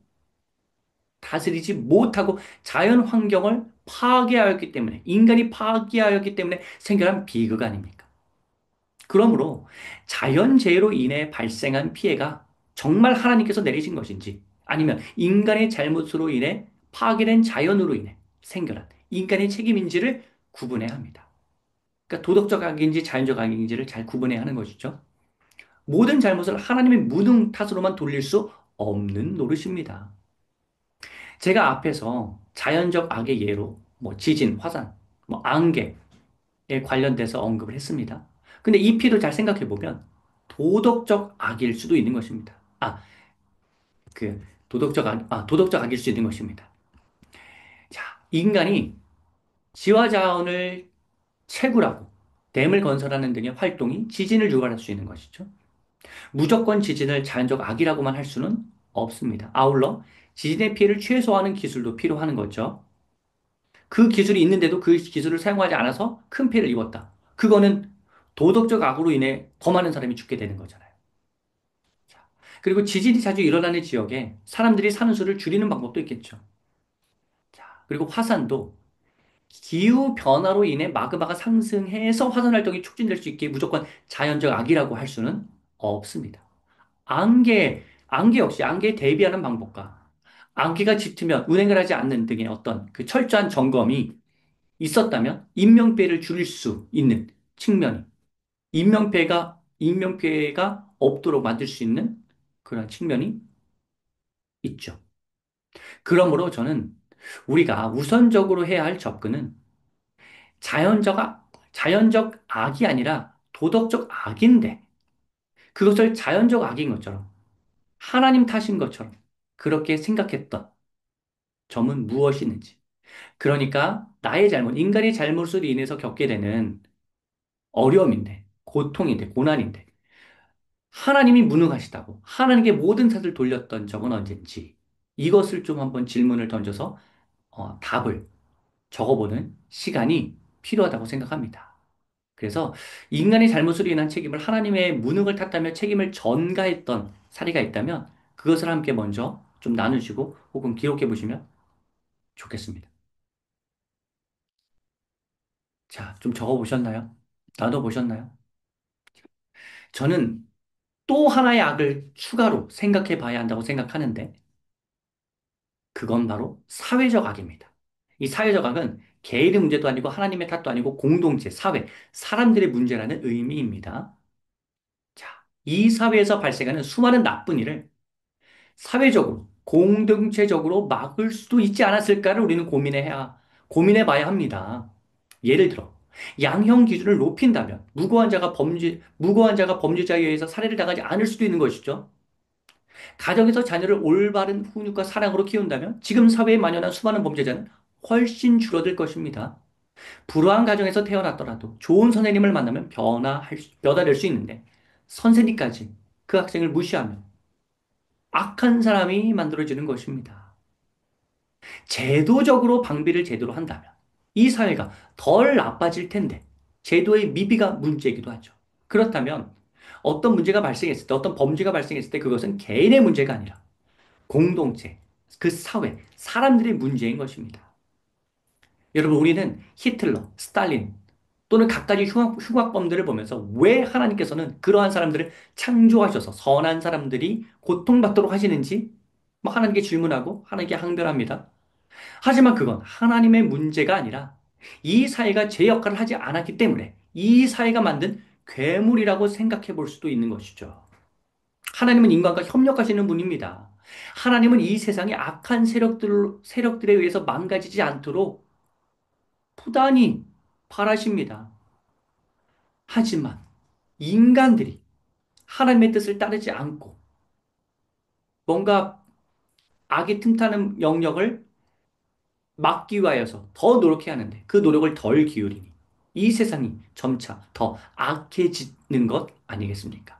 다스리지 못하고 자연 환경을 파괴하였기 때문에 인간이 파괴하였기 때문에 생겨난 비극 아닙니까? 그러므로 자연재해로 인해 발생한 피해가 정말 하나님께서 내리신 것인지 아니면 인간의 잘못으로 인해 파괴된 자연으로 인해 생겨난 인간의 책임인지를 구분해야 합니다. 그러니까 도덕적 악인지 자연적 악인지를 잘 구분해야 하는 것이죠. 모든 잘못을 하나님의 무능 탓으로만 돌릴 수 없는 노릇입니다. 제가 앞에서 자연적 악의 예로 뭐 지진, 화산, 뭐 안개에 관련돼서 언급을 했습니다. 근데 이 피도 잘 생각해 보면 도덕적 악일 수도 있는 것입니다. 도덕적 악일 수 있는 것입니다. 자, 인간이 지하 자원을 채굴하고 댐을 건설하는 등의 활동이 지진을 유발할 수 있는 것이죠. 무조건 지진을 자연적 악이라고만 할 수는 없습니다. 아울러 지진의 피해를 최소화하는 기술도 필요하는 거죠. 그 기술이 있는데도 그 기술을 사용하지 않아서 큰 피해를 입었다. 그거는 도덕적 악으로 인해 더 많은 사람이 죽게 되는 거잖아요. 자, 그리고 지진이 자주 일어나는 지역에 사람들이 사는 수를 줄이는 방법도 있겠죠. 자, 그리고 화산도 기후 변화로 인해 마그마가 상승해서 화산 활동이 촉진될 수 있게 무조건 자연적 악이라고 할 수는 없습니다. 안개 역시 안개에 대비하는 방법과 안개가 짙으면 운행을 하지 않는 등의 어떤 그 철저한 점검이 있었다면 인명피해를 줄일 수 있는 측면이 인명피해가 없도록 만들 수 있는 그런 측면이 있죠. 그러므로 저는 우리가 우선적으로 해야 할 접근은 자연적 악이 아니라 도덕적 악인데 그것을 자연적 악인 것처럼 하나님 탓인 것처럼 그렇게 생각했던 점은 무엇이 있는지. 그러니까 나의 잘못, 인간의 잘못으로 인해서 겪게 되는 어려움인데, 고통인데, 고난인데, 하나님이 무능하시다고 하나님께 모든 탓을 돌렸던 적은 언젠지 이것을 좀 한번 질문을 던져서 답을 적어보는 시간이 필요하다고 생각합니다. 그래서 인간의 잘못으로 인한 책임을 하나님의 무능을 탓하며 책임을 전가했던 사례가 있다면 그것을 함께 먼저 좀 나누시고 혹은 기록해 보시면 좋겠습니다. 자, 좀 적어 보셨나요? 나눠 보셨나요? 저는 또 하나의 악을 추가로 생각해 봐야 한다고 생각하는데 그건 바로 사회적 악입니다. 이 사회적 악은 개인의 문제도 아니고 하나님의 탓도 아니고 공동체, 사회, 사람들의 문제라는 의미입니다. 자, 이 사회에서 발생하는 수많은 나쁜 일을 사회적으로, 공동체적으로 막을 수도 있지 않았을까를 우리는 고민해 봐야 합니다. 예를 들어, 양형 기준을 높인다면, 무고한 자가 범죄자에 의해서 살해를 당하지 않을 수도 있는 것이죠. 가정에서 자녀를 올바른 훈육과 사랑으로 키운다면, 지금 사회에 만연한 수많은 범죄자는 훨씬 줄어들 것입니다. 불우한 가정에서 태어났더라도 좋은 선생님을 만나면 변화될 수 있는데, 선생님까지 그 학생을 무시하며 악한 사람이 만들어지는 것입니다. 제도적으로 방비를 제대로 한다면 이 사회가 덜 나빠질 텐데 제도의 미비가 문제이기도 하죠. 그렇다면 어떤 문제가 발생했을 때, 어떤 범죄가 발생했을 때 그것은 개인의 문제가 아니라 공동체, 그 사회, 사람들의 문제인 것입니다. 여러분, 우리는 히틀러, 스탈린 또는 각가지 흉악범들을 보면서 왜 하나님께서는 그러한 사람들을 창조하셔서 선한 사람들이 고통받도록 하시는지 하나님께 질문하고 하나님께 항변합니다. 하지만 그건 하나님의 문제가 아니라 이 사회가 제 역할을 하지 않았기 때문에 이 사회가 만든 괴물이라고 생각해 볼 수도 있는 것이죠. 하나님은 인간과 협력하시는 분입니다. 하나님은 이 세상이 악한 세력들에 의해서 망가지지 않도록 부단히 바라십니다. 하지만 인간들이 하나님의 뜻을 따르지 않고 뭔가 악이 틈타는 영역을 막기 위하여서 더 노력해야 하는데 그 노력을 덜 기울이니 이 세상이 점차 더 악해지는 것 아니겠습니까?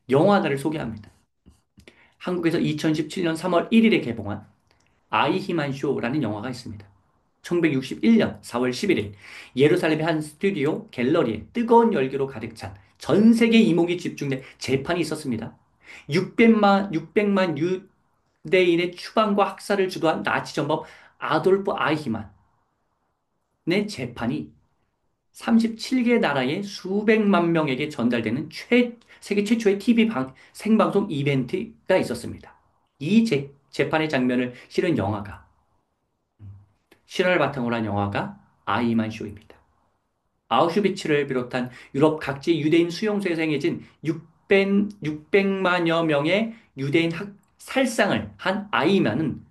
영화 하나를 소개합니다. 한국에서 2017년 3월 1일에 개봉한 아이히만 쇼라는 영화가 있습니다. 1961년 4월 11일 예루살렘의 한 스튜디오 갤러리에 뜨거운 열기로 가득 찬 전 세계 이목이 집중된 재판이 있었습니다. 600만 유대인의 추방과 학살을 주도한 나치 전범 아돌프 아이히만의 재판이 37개 나라의 수백만 명에게 전달되는 세계 최초의 생방송 이벤트가 있었습니다. 재판의 장면을 실화를 바탕으로 한 영화가 아이만 쇼입니다. 아우슈비츠를 비롯한 유럽 각지 유대인 수용소에서 행해진 600만여 명의 살상을 한 아이만은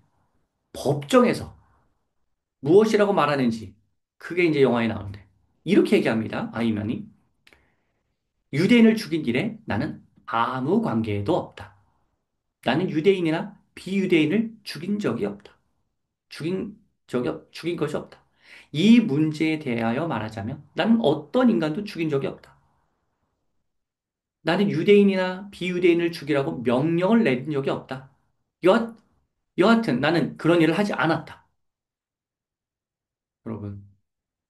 법정에서 무엇이라고 말하는지 그게 이제 영화에 나오는데 이렇게 얘기합니다. 아이만이 유대인을 죽인 일에 나는 아무 관계도 없다. 나는 유대인이나 비유대인을 죽인 적이 없다. 죽인 것이 없다. 이 문제에 대하여 말하자면 나는 어떤 인간도 죽인 적이 없다. 나는 유대인이나 비유대인을 죽이라고 명령을 내린 적이 없다. 여, 여하튼 나는 그런 일을 하지 않았다. 여러분,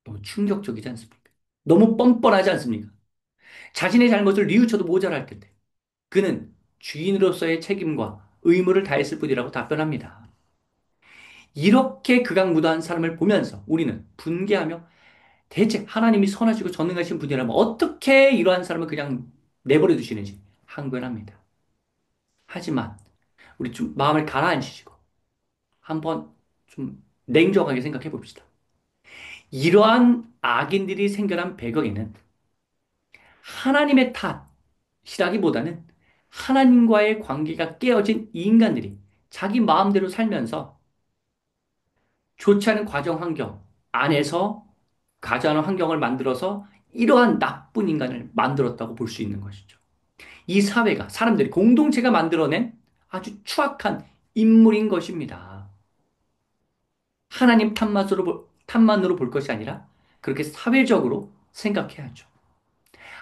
너무 충격적이지 않습니까? 너무 뻔뻔하지 않습니까? 자신의 잘못을 뉘우쳐도 모자랄 텐데 그는 주인으로서의 책임과 의무를 다했을 뿐이라고 답변합니다. 이렇게 극악무도한 사람을 보면서 우리는 분개하며 대체 하나님이 선하시고 전능하신 분이라면 어떻게 이러한 사람을 그냥 내버려 두시는지 항변합니다. 하지만 우리 좀 마음을 가라앉히시고 한번 좀 냉정하게 생각해 봅시다. 이러한 악인들이 생겨난 배경에는 하나님의 탓이라기보다는 하나님과의 관계가 깨어진 인간들이 자기 마음대로 살면서 좋지 않은 과정 환경 안에서 가정하는 환경을 만들어서 이러한 나쁜 인간을 만들었다고 볼 수 있는 것이죠. 이 사회가 사람들이 공동체가 만들어낸 아주 추악한 인물인 것입니다. 하나님 탓만으로 볼 것이 아니라 그렇게 사회적으로 생각해야죠.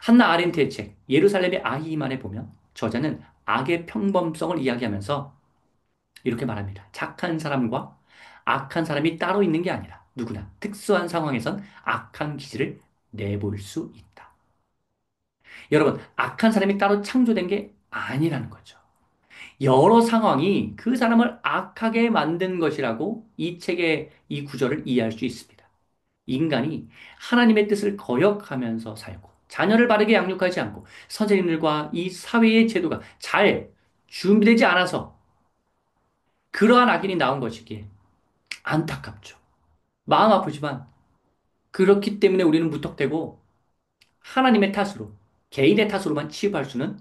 한나 아렌트의 책 예루살렘의 아이만에 보면 저자는 악의 평범성을 이야기하면서 이렇게 말합니다. 착한 사람과 악한 사람이 따로 있는 게 아니라 누구나 특수한 상황에선 악한 기질을 내볼 수 있다. 여러분, 악한 사람이 따로 창조된 게 아니라는 거죠. 여러 상황이 그 사람을 악하게 만든 것이라고 이 책의 이 구절을 이해할 수 있습니다. 인간이 하나님의 뜻을 거역하면서 살고 자녀를 바르게 양육하지 않고 선생님들과 이 사회의 제도가 잘 준비되지 않아서 그러한 악인이 나온 것이기에 안타깝죠. 마음 아프지만 그렇기 때문에 우리는 무턱대고 하나님의 탓으로, 개인의 탓으로만 치부할 수는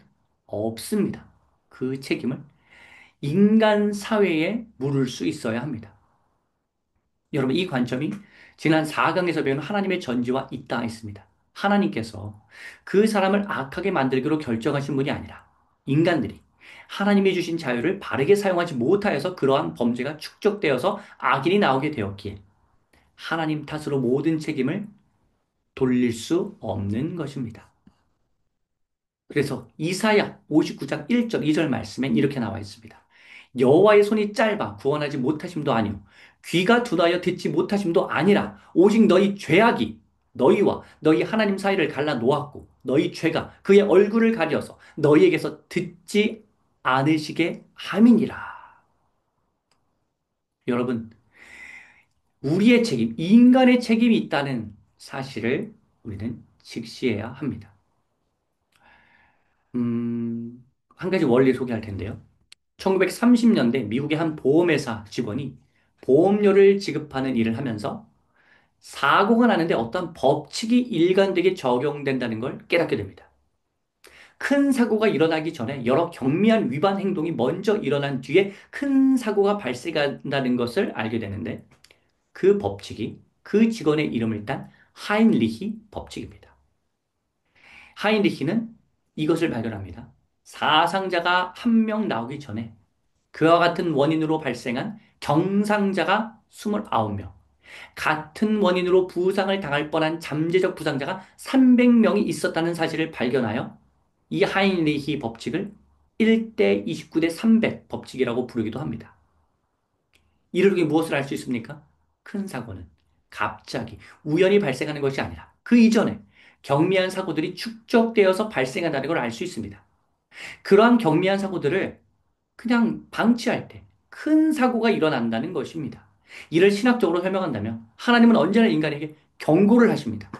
없습니다. 그 책임을 인간 사회에 물을 수 있어야 합니다. 여러분, 이 관점이 지난 4강에서 배운 하나님의 전지와 있다 했습니다. 하나님께서 그 사람을 악하게 만들기로 결정하신 분이 아니라 인간들이 하나님이 주신 자유를 바르게 사용하지 못하여서 그러한 범죄가 축적되어서 악인이 나오게 되었기에 하나님 탓으로 모든 책임을 돌릴 수 없는 것입니다. 그래서 이사야 59장 1절 2절 말씀엔 이렇게 나와 있습니다. 여호와의 손이 짧아 구원하지 못하심도 아니요 귀가 둔하여 듣지 못하심도 아니라 오직 너희 죄악이 너희와 너희 하나님 사이를 갈라 놓았고 너희 죄가 그의 얼굴을 가려서 너희에게서 듣지 않으시게 함이니라. 여러분, 우리의 책임, 인간의 책임이 있다는 사실을 우리는 직시해야 합니다. 한 가지 원리 소개할 텐데요. 1930년대 미국의 한 보험회사 직원이 보험료를 지급하는 일을 하면서 사고가 나는데 어떤 법칙이 일관되게 적용된다는 걸 깨닫게 됩니다. 큰 사고가 일어나기 전에 여러 경미한 위반 행동이 먼저 일어난 뒤에 큰 사고가 발생한다는 것을 알게 되는데 그 법칙이 그 직원의 이름을 딴 하인리히 법칙입니다. 하인리히는 이것을 발견합니다. 사상자가 한 명 나오기 전에 그와 같은 원인으로 발생한 경상자가 29명, 같은 원인으로 부상을 당할 뻔한 잠재적 부상자가 300명이 있었다는 사실을 발견하여 이 하인리히 법칙을 1대 29대 300 법칙이라고 부르기도 합니다. 이를 통해 무엇을 알 수 있습니까? 큰 사고는 갑자기 우연히 발생하는 것이 아니라 그 이전에 경미한 사고들이 축적되어서 발생한다는 걸 알 수 있습니다. 그러한 경미한 사고들을 그냥 방치할 때 큰 사고가 일어난다는 것입니다. 이를 신학적으로 설명한다면 하나님은 언제나 인간에게 경고를 하십니다.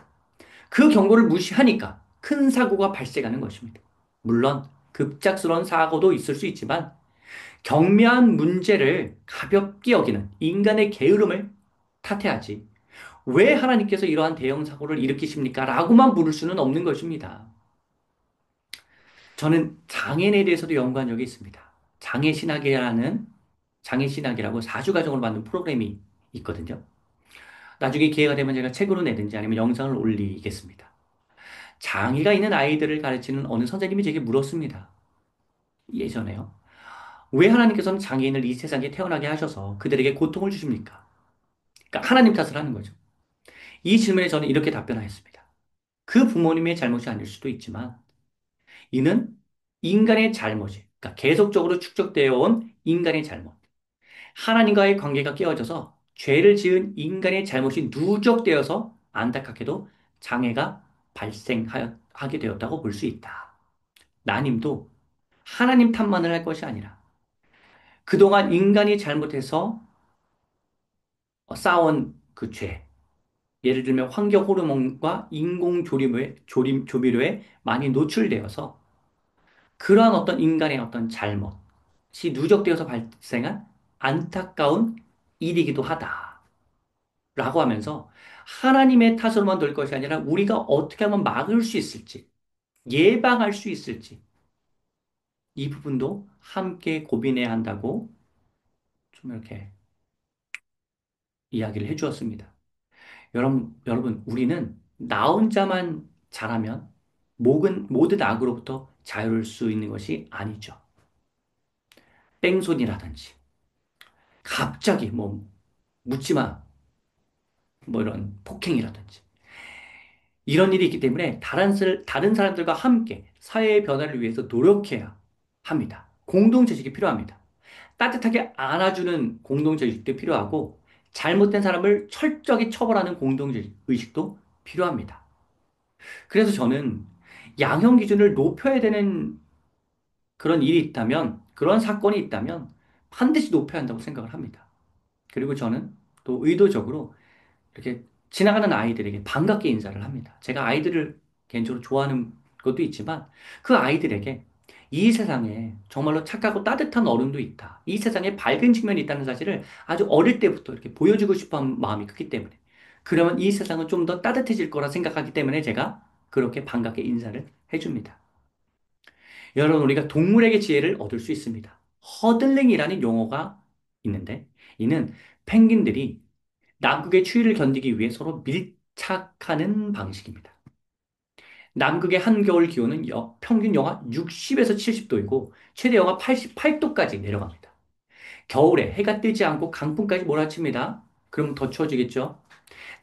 그 경고를 무시하니까 큰 사고가 발생하는 것입니다. 물론 급작스러운 사고도 있을 수 있지만 경미한 문제를 가볍게 여기는 인간의 게으름을 탓해야지 왜 하나님께서 이러한 대형 사고를 일으키십니까? 라고만 물을 수는 없는 것입니다. 저는 장애인에 대해서도 연구한 적이 있습니다. 장애신학이라고 4주 과정으로 만든 프로그램이 있거든요. 나중에 기회가 되면 제가 책으로 내든지 아니면 영상을 올리겠습니다. 장애가 있는 아이들을 가르치는 어느 선생님이 제게 물었습니다. 예전에요. 왜 하나님께서는 장애인을 이 세상에 태어나게 하셔서 그들에게 고통을 주십니까? 그러니까 하나님 탓을 하는 거죠. 이 질문에 저는 이렇게 답변하였습니다. 그 부모님의 잘못이 아닐 수도 있지만 이는 인간의 잘못이, 그러니까 계속적으로 축적되어 온 인간의 잘못. 하나님과의 관계가 깨어져서 죄를 지은 인간의 잘못이 누적되어서 안타깝게도 장애가 발생하게 되었다고 볼 수 있다. 나님도 하나님 탓만을 할 것이 아니라 그동안 인간이 잘못해서 쌓아온 그 죄, 예를 들면 환경 호르몬과 조미료에 많이 노출되어서 그러한 어떤 인간의 어떤 잘못이 누적되어서 발생한 안타까운 일이기도 하다. 라고 하면서 하나님의 탓으로만 될 것이 아니라 우리가 어떻게 하면 막을 수 있을지, 예방할 수 있을지, 이 부분도 함께 고민해야 한다고 좀 이렇게 이야기를 해 주었습니다. 여러분, 우리는 나 혼자만 잘하면 모든 악으로부터 자유로울 수 있는 것이 아니죠. 뺑소니라든지, 갑자기 묻지마, 이런 폭행이라든지. 이런 일이 있기 때문에 다른 사람들과 함께 사회의 변화를 위해서 노력해야 합니다. 공동체식이 필요합니다. 따뜻하게 안아주는 공동체의식도 필요하고 잘못된 사람을 철저하게 처벌하는 공동체의식도 필요합니다. 그래서 저는 양형 기준을 높여야 되는 그런 일이 있다면, 그런 사건이 있다면 반드시 높여야 한다고 생각을 합니다. 그리고 저는 또 의도적으로 이렇게 지나가는 아이들에게 반갑게 인사를 합니다. 제가 아이들을 개인적으로 좋아하는 것도 있지만 그 아이들에게 이 세상에 정말로 착하고 따뜻한 어른도 있다. 이 세상에 밝은 측면이 있다는 사실을 아주 어릴 때부터 이렇게 보여주고 싶어 하는 마음이 크기 때문에. 그러면 이 세상은 좀 더 따뜻해질 거라 생각하기 때문에 제가 그렇게 반갑게 인사를 해줍니다. 여러분, 우리가 동물에게 지혜를 얻을 수 있습니다. 허들링이라는 용어가 있는데, 이는 펭귄들이 남극의 추위를 견디기 위해 서로 밀착하는 방식입니다. 남극의 한겨울 기온은 평균 영하 60에서 70도이고 최대 영하 88도까지 내려갑니다. 겨울에 해가 뜨지 않고 강풍까지 몰아칩니다. 그럼 더 추워지겠죠?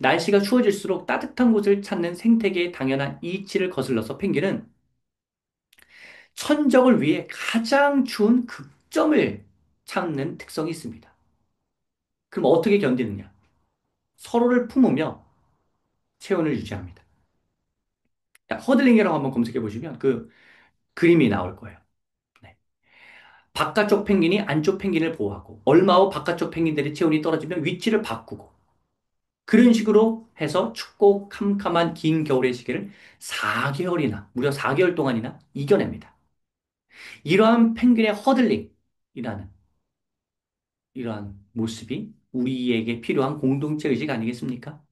날씨가 추워질수록 따뜻한 곳을 찾는 생태계의 당연한 이치를 거슬러서 펭귄은 천적을 위해 가장 추운 극점을 찾는 특성이 있습니다. 그럼 어떻게 견디느냐? 서로를 품으며 체온을 유지합니다. 허들링이라고 한번 검색해 보시면 그 그림이 나올 거예요. 네. 바깥쪽 펭귄이 안쪽 펭귄을 보호하고 얼마 후 바깥쪽 펭귄들의 체온이 떨어지면 위치를 바꾸고 그런 식으로 해서 춥고 캄캄한 긴 겨울의 시기를 4개월이나 무려 4개월 동안이나 이겨냅니다. 이러한 펭귄의 허들링이라는 이러한 모습이 우리에게 필요한 공동체 의식 아니겠습니까?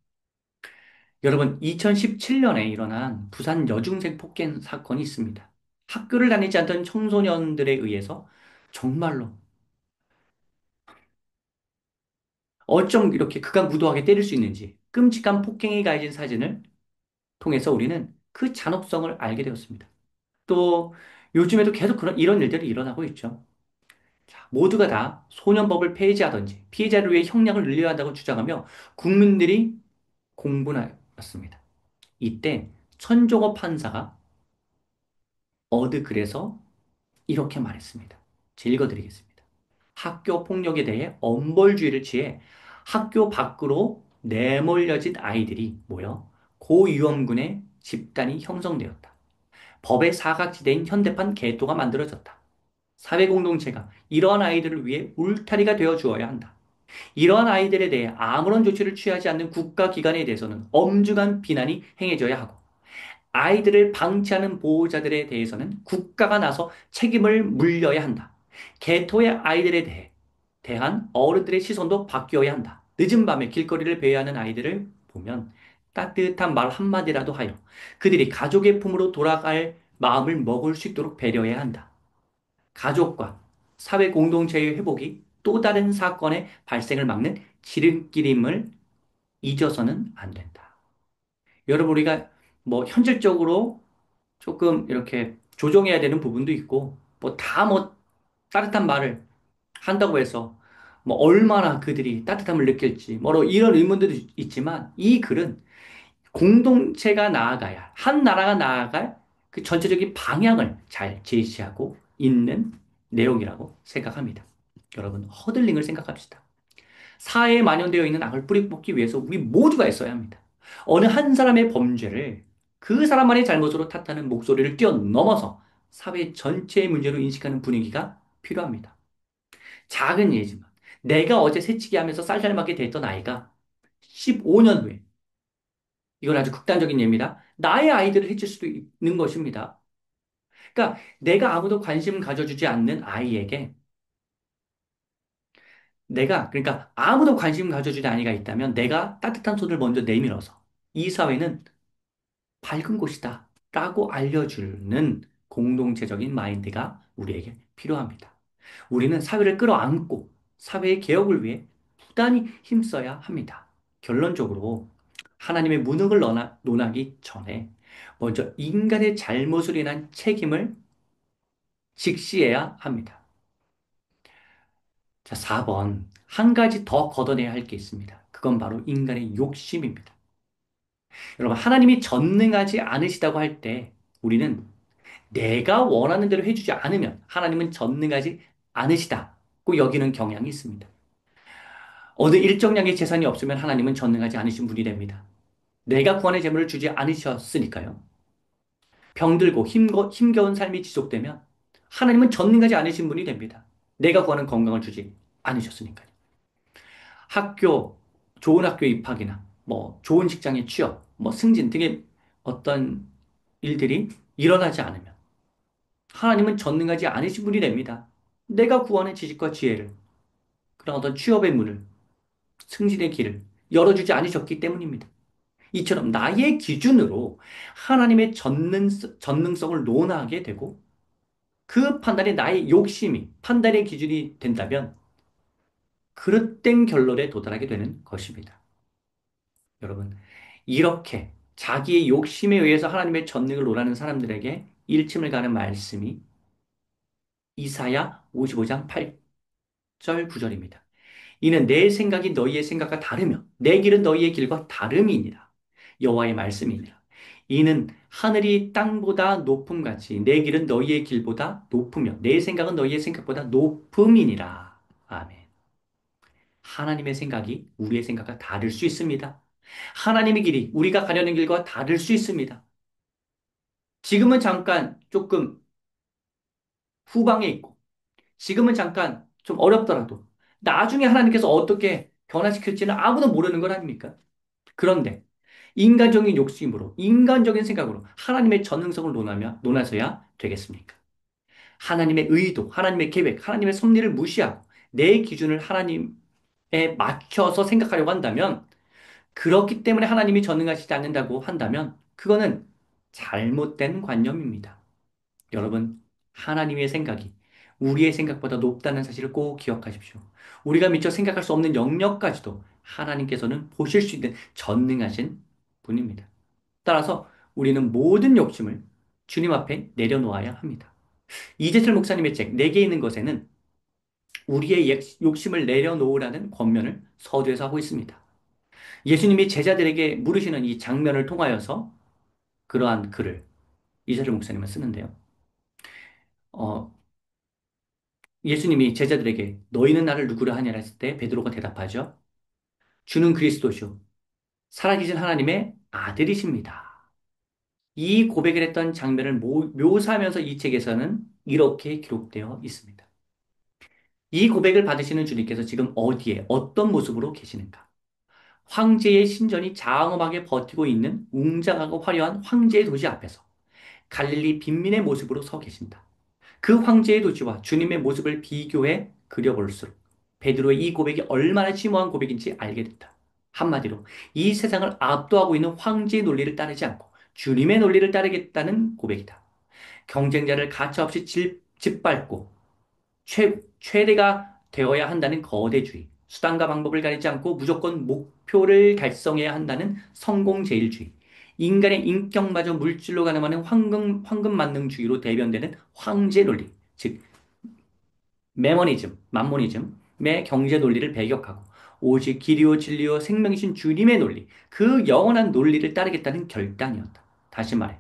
여러분, 2017년에 일어난 부산 여중생 폭행 사건이 있습니다. 학교를 다니지 않던 청소년들에 의해서 정말로 어쩜 이렇게 극악무도하게 때릴 수 있는지 끔찍한 폭행이 가해진 사진을 통해서 우리는 그 잔혹성을 알게 되었습니다. 또 요즘에도 계속 이런 일들이 일어나고 있죠. 자, 모두가 다 소년법을 폐지하든지 피해자를 위해 형량을 늘려야 한다고 주장하며 국민들이 공분하였습니다. 이때 천종업 판사가 그래서 이렇게 말했습니다. 제 읽어드리겠습니다. 학교 폭력에 대해 엄벌주의를 취해 학교 밖으로 내몰려진 아이들이 모여 고위험군의 집단이 형성되었다. 법의 사각지대인 현대판 개토가 만들어졌다. 사회공동체가 이러한 아이들을 위해 울타리가 되어 주어야 한다. 이러한 아이들에 대해 아무런 조치를 취하지 않는 국가기관에 대해서는 엄중한 비난이 행해져야 하고 아이들을 방치하는 보호자들에 대해서는 국가가 나서 책임을 물려야 한다. 개토의 아이들에 대한 어른들의 시선도 바뀌어야 한다. 늦은 밤에 길거리를 배회하는 아이들을 보면 따뜻한 말 한마디라도 하여 그들이 가족의 품으로 돌아갈 마음을 먹을 수 있도록 배려해야 한다. 가족과 사회 공동체의 회복이 또 다른 사건의 발생을 막는 지름길임을 잊어서는 안 된다. 여러분, 우리가 뭐 현실적으로 조금 이렇게 조정해야 되는 부분도 있고, 뭐 따뜻한 말을 한다고 해서 뭐 얼마나 그들이 따뜻함을 느낄지, 뭐 이런 의문들도 있지만 이 글은 공동체가 나아가야, 한 나라가 나아갈 그 전체적인 방향을 잘 제시하고 있는 내용이라고 생각합니다. 여러분, 허들링을 생각합시다. 사회에 만연되어 있는 악을 뿌리 뽑기 위해서 우리 모두가 애써야 합니다. 어느 한 사람의 범죄를 그 사람만의 잘못으로 탓하는 목소리를 뛰어넘어서 사회 전체의 문제로 인식하는 분위기가 필요합니다. 작은 예지만 내가 어제 새치기 하면서 쌀쌀 맞게 됐던 아이가 15년 후에 이건 아주 극단적인 예입니다. 나의 아이들을 해칠 수도 있는 것입니다. 그러니까 내가 아무도 관심 가져주지 않는 아이에게 그러니까 아무도 관심 가져주지 않은 아이가 있다면 내가 따뜻한 손을 먼저 내밀어서 이 사회는 밝은 곳이다 라고 알려주는 공동체적인 마인드가 우리에게 필요합니다. 우리는 사회를 끌어안고 사회의 개혁을 위해 부단히 힘써야 합니다. 결론적으로 하나님의 무능을 논하기 전에 먼저 인간의 잘못을 인한 책임을 직시해야 합니다. 자, 4번. 한 가지 더 걷어내야 할 게 있습니다. 그건 바로 인간의 욕심입니다. 여러분, 하나님이 전능하지 않으시다고 할 때 우리는 내가 원하는 대로 해주지 않으면 하나님은 전능하지 않으시다고 여기는 경향이 있습니다. 어느 일정량의 재산이 없으면 하나님은 전능하지 않으신 분이 됩니다. 내가 구원의 재물을 주지 않으셨으니까요. 병들고 힘겨운 삶이 지속되면 하나님은 전능하지 않으신 분이 됩니다. 내가 구하는 건강을 주지 않으셨으니까요. 좋은 학교 입학이나 뭐 좋은 직장의 취업, 뭐 승진 등의 어떤 일들이 일어나지 않으면 하나님은 전능하지 않으신 분이 됩니다. 내가 구원의 지식과 지혜를, 그런 어떤 취업의 문을, 승진의 길을 열어주지 않으셨기 때문입니다. 이처럼 나의 기준으로 하나님의 전능성을 논하게 되고 그 판단이 나의 욕심이 판단의 기준이 된다면 그릇된 결론에 도달하게 되는 것입니다. 여러분, 이렇게 자기의 욕심에 의해서 하나님의 전능을 논하는 사람들에게 일침을 가는 말씀이 이사야 55장 8절 9절입니다. 이는 내 생각이 너희의 생각과 다르며 내 길은 너희의 길과 다름이니라. 여호와의 말씀이니라. 이는 하늘이 땅보다 높음 같이 내 길은 너희의 길보다 높으며 내 생각은 너희의 생각보다 높음이니라. 아멘. 하나님의 생각이 우리의 생각과 다를 수 있습니다. 하나님의 길이 우리가 가려는 길과 다를 수 있습니다. 지금은 잠깐 조금 후방에 있고, 지금은 잠깐 좀 어렵더라도, 나중에 하나님께서 어떻게 변화시킬지는 아무도 모르는 것 아닙니까? 그런데, 인간적인 욕심으로, 인간적인 생각으로 하나님의 전능성을 논하셔야 되겠습니까? 하나님의 의도, 하나님의 계획, 하나님의 섭리를 무시하고, 내 기준을 하나님에 맞춰서 생각하려고 한다면, 그렇기 때문에 하나님이 전능하시지 않는다고 한다면 그거는 잘못된 관념입니다. 여러분, 하나님의 생각이 우리의 생각보다 높다는 사실을 꼭 기억하십시오. 우리가 미처 생각할 수 없는 영역까지도 하나님께서는 보실 수 있는 전능하신 분입니다. 따라서 우리는 모든 욕심을 주님 앞에 내려놓아야 합니다. 이재철 목사님의 책 내게 있는 것에는 우리의 욕심을 내려놓으라는 권면을 서두에서 하고 있습니다. 예수님이 제자들에게 물으시는 이 장면을 통하여서 그러한 글을 이세를 목사님은 쓰는데요. 어, 예수님이 제자들에게 너희는 나를 누구라 하냐 했을 때 베드로가 대답하죠. 주는 그리스도시요 살아계신 하나님의 아들이십니다. 이 고백을 했던 장면을 묘사하면서 이 책에서는 이렇게 기록되어 있습니다. 이 고백을 받으시는 주님께서 지금 어디에 어떤 모습으로 계시는가? 황제의 신전이 장엄하게 버티고 있는 웅장하고 화려한 황제의 도시 앞에서 갈릴리 빈민의 모습으로 서 계신다. 그 황제의 도시와 주님의 모습을 비교해 그려볼수록 베드로의 이 고백이 얼마나 심오한 고백인지 알게 된다. 한마디로 이 세상을 압도하고 있는 황제의 논리를 따르지 않고 주님의 논리를 따르겠다는 고백이다. 경쟁자를 가차없이 짓밟고 최대가 되어야 한다는 거대주의, 수단과 방법을 가리지 않고 무조건 목표를 달성해야 한다는 성공제일주의, 인간의 인격마저 물질로 가늠하는 황금 만능주의로 대변되는 황제 논리, 즉 매머니즘, 만모니즘의 경제 논리를 배격하고 오직 길이요 진리요 생명이신 주님의 논리, 그 영원한 논리를 따르겠다는 결단이었다. 다시 말해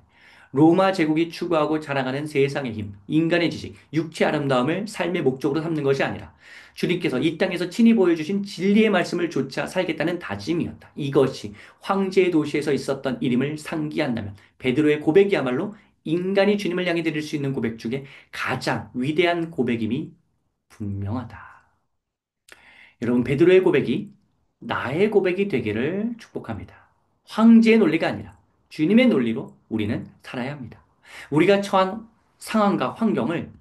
로마 제국이 추구하고 자랑하는 세상의 힘, 인간의 지식, 육체의 아름다움을 삶의 목적으로 삼는 것이 아니라 주님께서 이 땅에서 친히 보여주신 진리의 말씀을 좇아 살겠다는 다짐이었다. 이것이 황제의 도시에서 있었던 일임을 상기한다면 베드로의 고백이야말로 인간이 주님을 향해 드릴 수 있는 고백 중에 가장 위대한 고백임이 분명하다. 여러분, 베드로의 고백이 나의 고백이 되기를 축복합니다. 황제의 논리가 아니라 주님의 논리로 우리는 살아야 합니다. 우리가 처한 상황과 환경을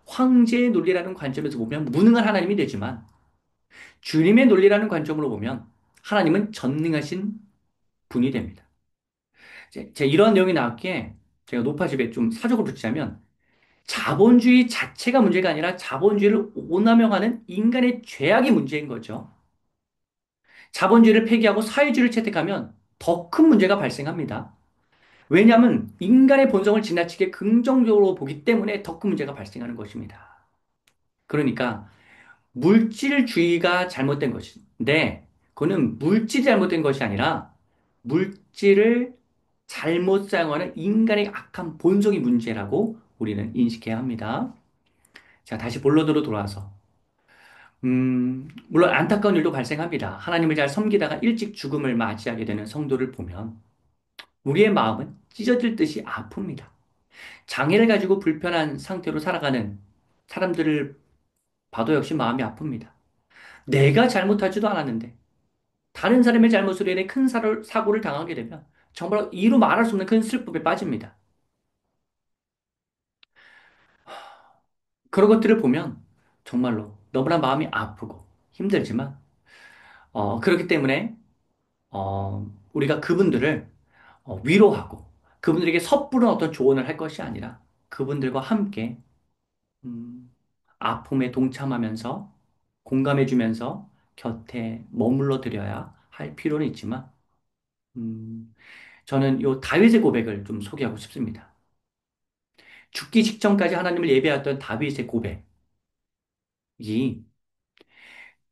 황제의 논리라는 관점에서 보면 무능한 하나님이 되지만 주님의 논리라는 관점으로 보면 하나님은 전능하신 분이 됩니다. 이런 내용이 나왔기에 제가 노파집에 좀 사적으로 붙이자면 자본주의 자체가 문제가 아니라 자본주의를 오남용하는 인간의 죄악이 문제인 거죠. 자본주의를 폐기하고 사회주의를 채택하면 더 큰 문제가 발생합니다. 왜냐하면 인간의 본성을 지나치게 긍정적으로 보기 때문에 더 큰 문제가 발생하는 것입니다. 그러니까 물질주의가 잘못된 것인데 그거는 물질이 잘못된 것이 아니라 물질을 잘못 사용하는 인간의 악한 본성이 문제라고 우리는 인식해야 합니다. 자, 다시 본론으로 돌아와서 물론 안타까운 일도 발생합니다. 하나님을 잘 섬기다가 일찍 죽음을 맞이하게 되는 성도를 보면 우리의 마음은 찢어질 듯이 아픕니다. 장애를 가지고 불편한 상태로 살아가는 사람들을 봐도 역시 마음이 아픕니다. 내가 잘못하지도 않았는데 다른 사람의 잘못으로 인해 큰 사고를 당하게 되면 정말 이루 말할 수 없는 큰 슬픔에 빠집니다. 그런 것들을 보면 정말로 너무나 마음이 아프고 힘들지만, 그렇기 때문에, 우리가 그분들을 위로하고 그분들에게 섣부른 어떤 조언을 할 것이 아니라 그분들과 함께, 음, 아픔에 동참하면서 공감해주면서 곁에 머물러 드려야 할 필요는 있지만, 음, 저는 요 다윗의 고백을 좀 소개하고 싶습니다. 죽기 직전까지 하나님을 예배했던 다윗의 고백이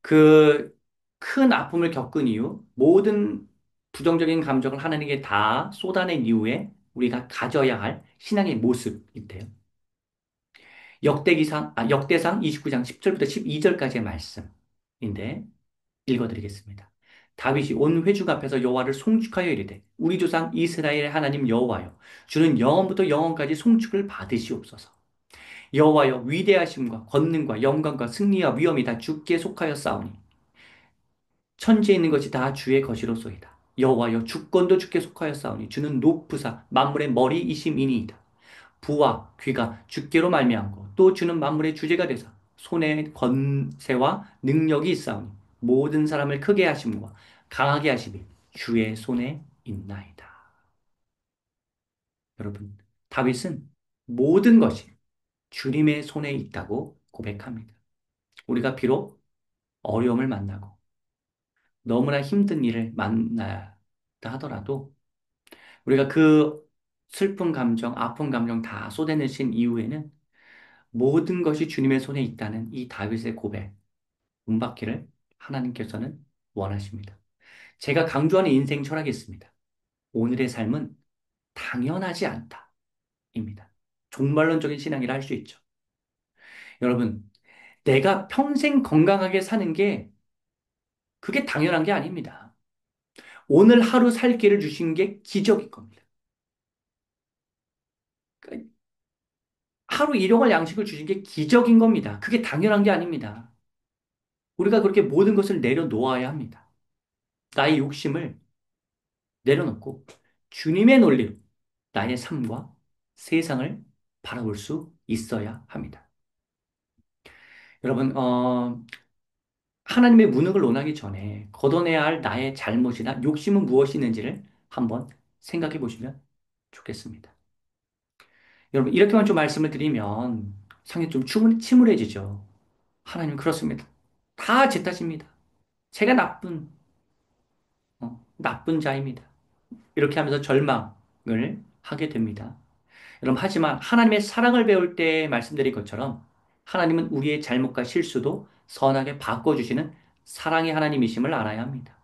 그 큰 아픔을 겪은 이후 모든 부정적인 감정을 하나님께 다 쏟아낸 이후에 우리가 가져야 할 신앙의 모습인데요. 역대상 29장 10절부터 12절까지의 말씀인데 읽어드리겠습니다. 다윗이 온 회중 앞에서 여호와를 송축하여 이르되 우리 조상 이스라엘의 하나님 여호와여 주는 영원부터 영원까지 송축을 받으시옵소서. 여호와여 위대하심과 권능과 영광과 승리와 위엄이 다 주께 속하여 싸우니 천지에 있는 것이 다 주의 것이로소이다. 여호와여 주권도 주께 속하여 싸우니 주는 높으사 만물의 머리이심이니이다. 부와 귀가 주께로 말미암고 또 주는 만물의 주제가 되사 손에 권세와 능력이 있사오니 모든 사람을 크게 하심과 강하게 하심이 주의 손에 있나이다. 여러분, 다윗은 모든 것이 주님의 손에 있다고 고백합니다. 우리가 비록 어려움을 만나고 너무나 힘든 일을 만나야 하더라도 우리가 그 슬픈 감정, 아픈 감정 다 쏟아내신 이후에는 모든 것이 주님의 손에 있다는 이 다윗의 고백, 문받기를 하나님께서는 원하십니다. 제가 강조하는 인생 철학이 있습니다. 오늘의 삶은 당연하지 않다. 입니다. 종말론적인 신앙이라 할 수 있죠. 여러분, 내가 평생 건강하게 사는 게 그게 당연한 게 아닙니다. 오늘 하루 살 기를 주신 게 기적일 겁니다. 그러니까 하루 일용할 양식을 주신 게 기적인 겁니다. 그게 당연한 게 아닙니다. 우리가 그렇게 모든 것을 내려놓아야 합니다. 나의 욕심을 내려놓고 주님의 논리로 나의 삶과 세상을 바라볼 수 있어야 합니다. 여러분, 하나님의 무능을 논하기 전에 걷어내야 할 나의 잘못이나 욕심은 무엇이 있는지를 한번 생각해 보시면 좋겠습니다. 여러분, 이렇게만 좀 말씀을 드리면 상당히 좀 침울해지죠. 하나님 그렇습니다. 다 제 탓입니다. 제가 나쁜 자입니다. 이렇게 하면서 절망을 하게 됩니다. 여러분, 하지만 하나님의 사랑을 배울 때 말씀드린 것처럼 하나님은 우리의 잘못과 실수도 선하게 바꿔주시는 사랑의 하나님이심을 알아야 합니다.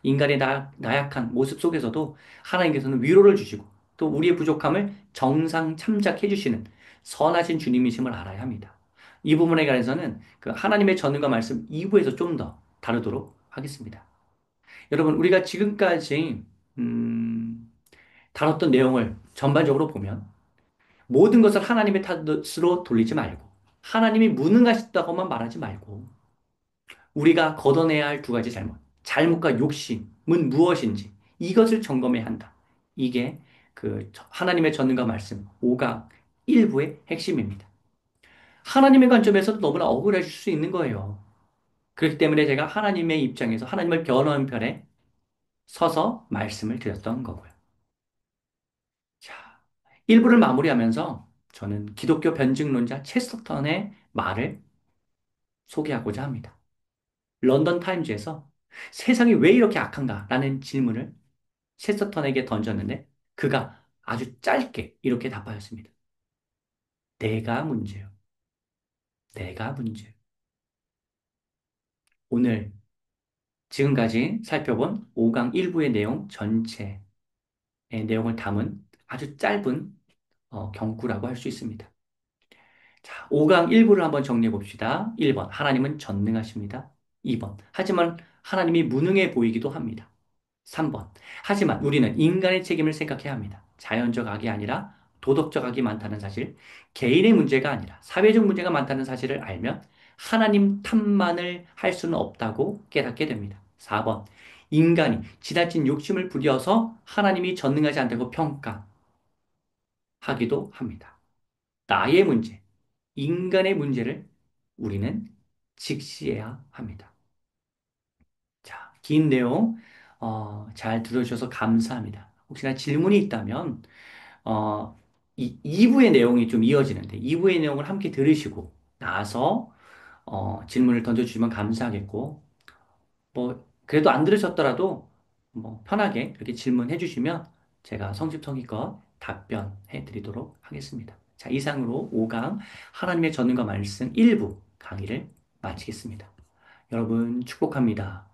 인간의 나약한 모습 속에서도 하나님께서는 위로를 주시고 또 우리의 부족함을 정상 참작해 주시는 선하신 주님이심을 알아야 합니다. 이 부분에 관해서는 그 하나님의 전능과 말씀 2부에서 좀 더 다루도록 하겠습니다. 여러분, 우리가 지금까지 음, 다뤘던 내용을 전반적으로 보면 모든 것을 하나님의 탓으로 돌리지 말고 하나님이 무능하시다고만 말하지 말고 우리가 걷어내야 할 두 가지 잘못, 잘못과 욕심은 무엇인지 이것을 점검해야 한다. 이게 그 하나님의 전능과 말씀 5강 1부의 핵심입니다. 하나님의 관점에서도 너무나 억울해질 수 있는 거예요. 그렇기 때문에 제가 하나님의 입장에서 하나님을 변호하는 편에 서서 말씀을 드렸던 거고요. 자, 1부를 마무리하면서 저는 기독교 변증론자 체스터턴의 말을 소개하고자 합니다. 런던 타임즈에서 세상이 왜 이렇게 악한가? 라는 질문을 체스터턴에게 던졌는데 그가 아주 짧게 이렇게 답하였습니다. 내가 문제요. 내가 문제요. 오늘 지금까지 살펴본 5강 1부의 내용 전체의 내용을 담은 아주 짧은 경구라고 할 수 있습니다. 자, 5강 1부를 한번 정리해 봅시다. 1번, 하나님은 전능하십니다. 2번, 하지만 하나님이 무능해 보이기도 합니다. 3번, 하지만 우리는 인간의 책임을 생각해야 합니다. 자연적 악이 아니라 도덕적 악이 많다는 사실, 개인의 문제가 아니라 사회적 문제가 많다는 사실을 알면 하나님 탓만을 할 수는 없다고 깨닫게 됩니다. 4번, 인간이 지나친 욕심을 부려서 하나님이 전능하지 않다고 평가하기도 합니다. 나의 문제, 인간의 문제를 우리는 직시해야 합니다. 자, 긴 내용 잘 들어주셔서 감사합니다. 혹시나 질문이 있다면 어, 2부의 내용이 좀 이어지는데 2부의 내용을 함께 들으시고 나서 질문을 던져주시면 감사하겠고 뭐 그래도 안 들으셨더라도 뭐 편하게 이렇게 질문해 주시면 제가 성심성의껏 답변해 드리도록 하겠습니다. 자, 이상으로 5강 하나님의 전능과 말씀 1부 강의를 마치겠습니다. 여러분 축복합니다.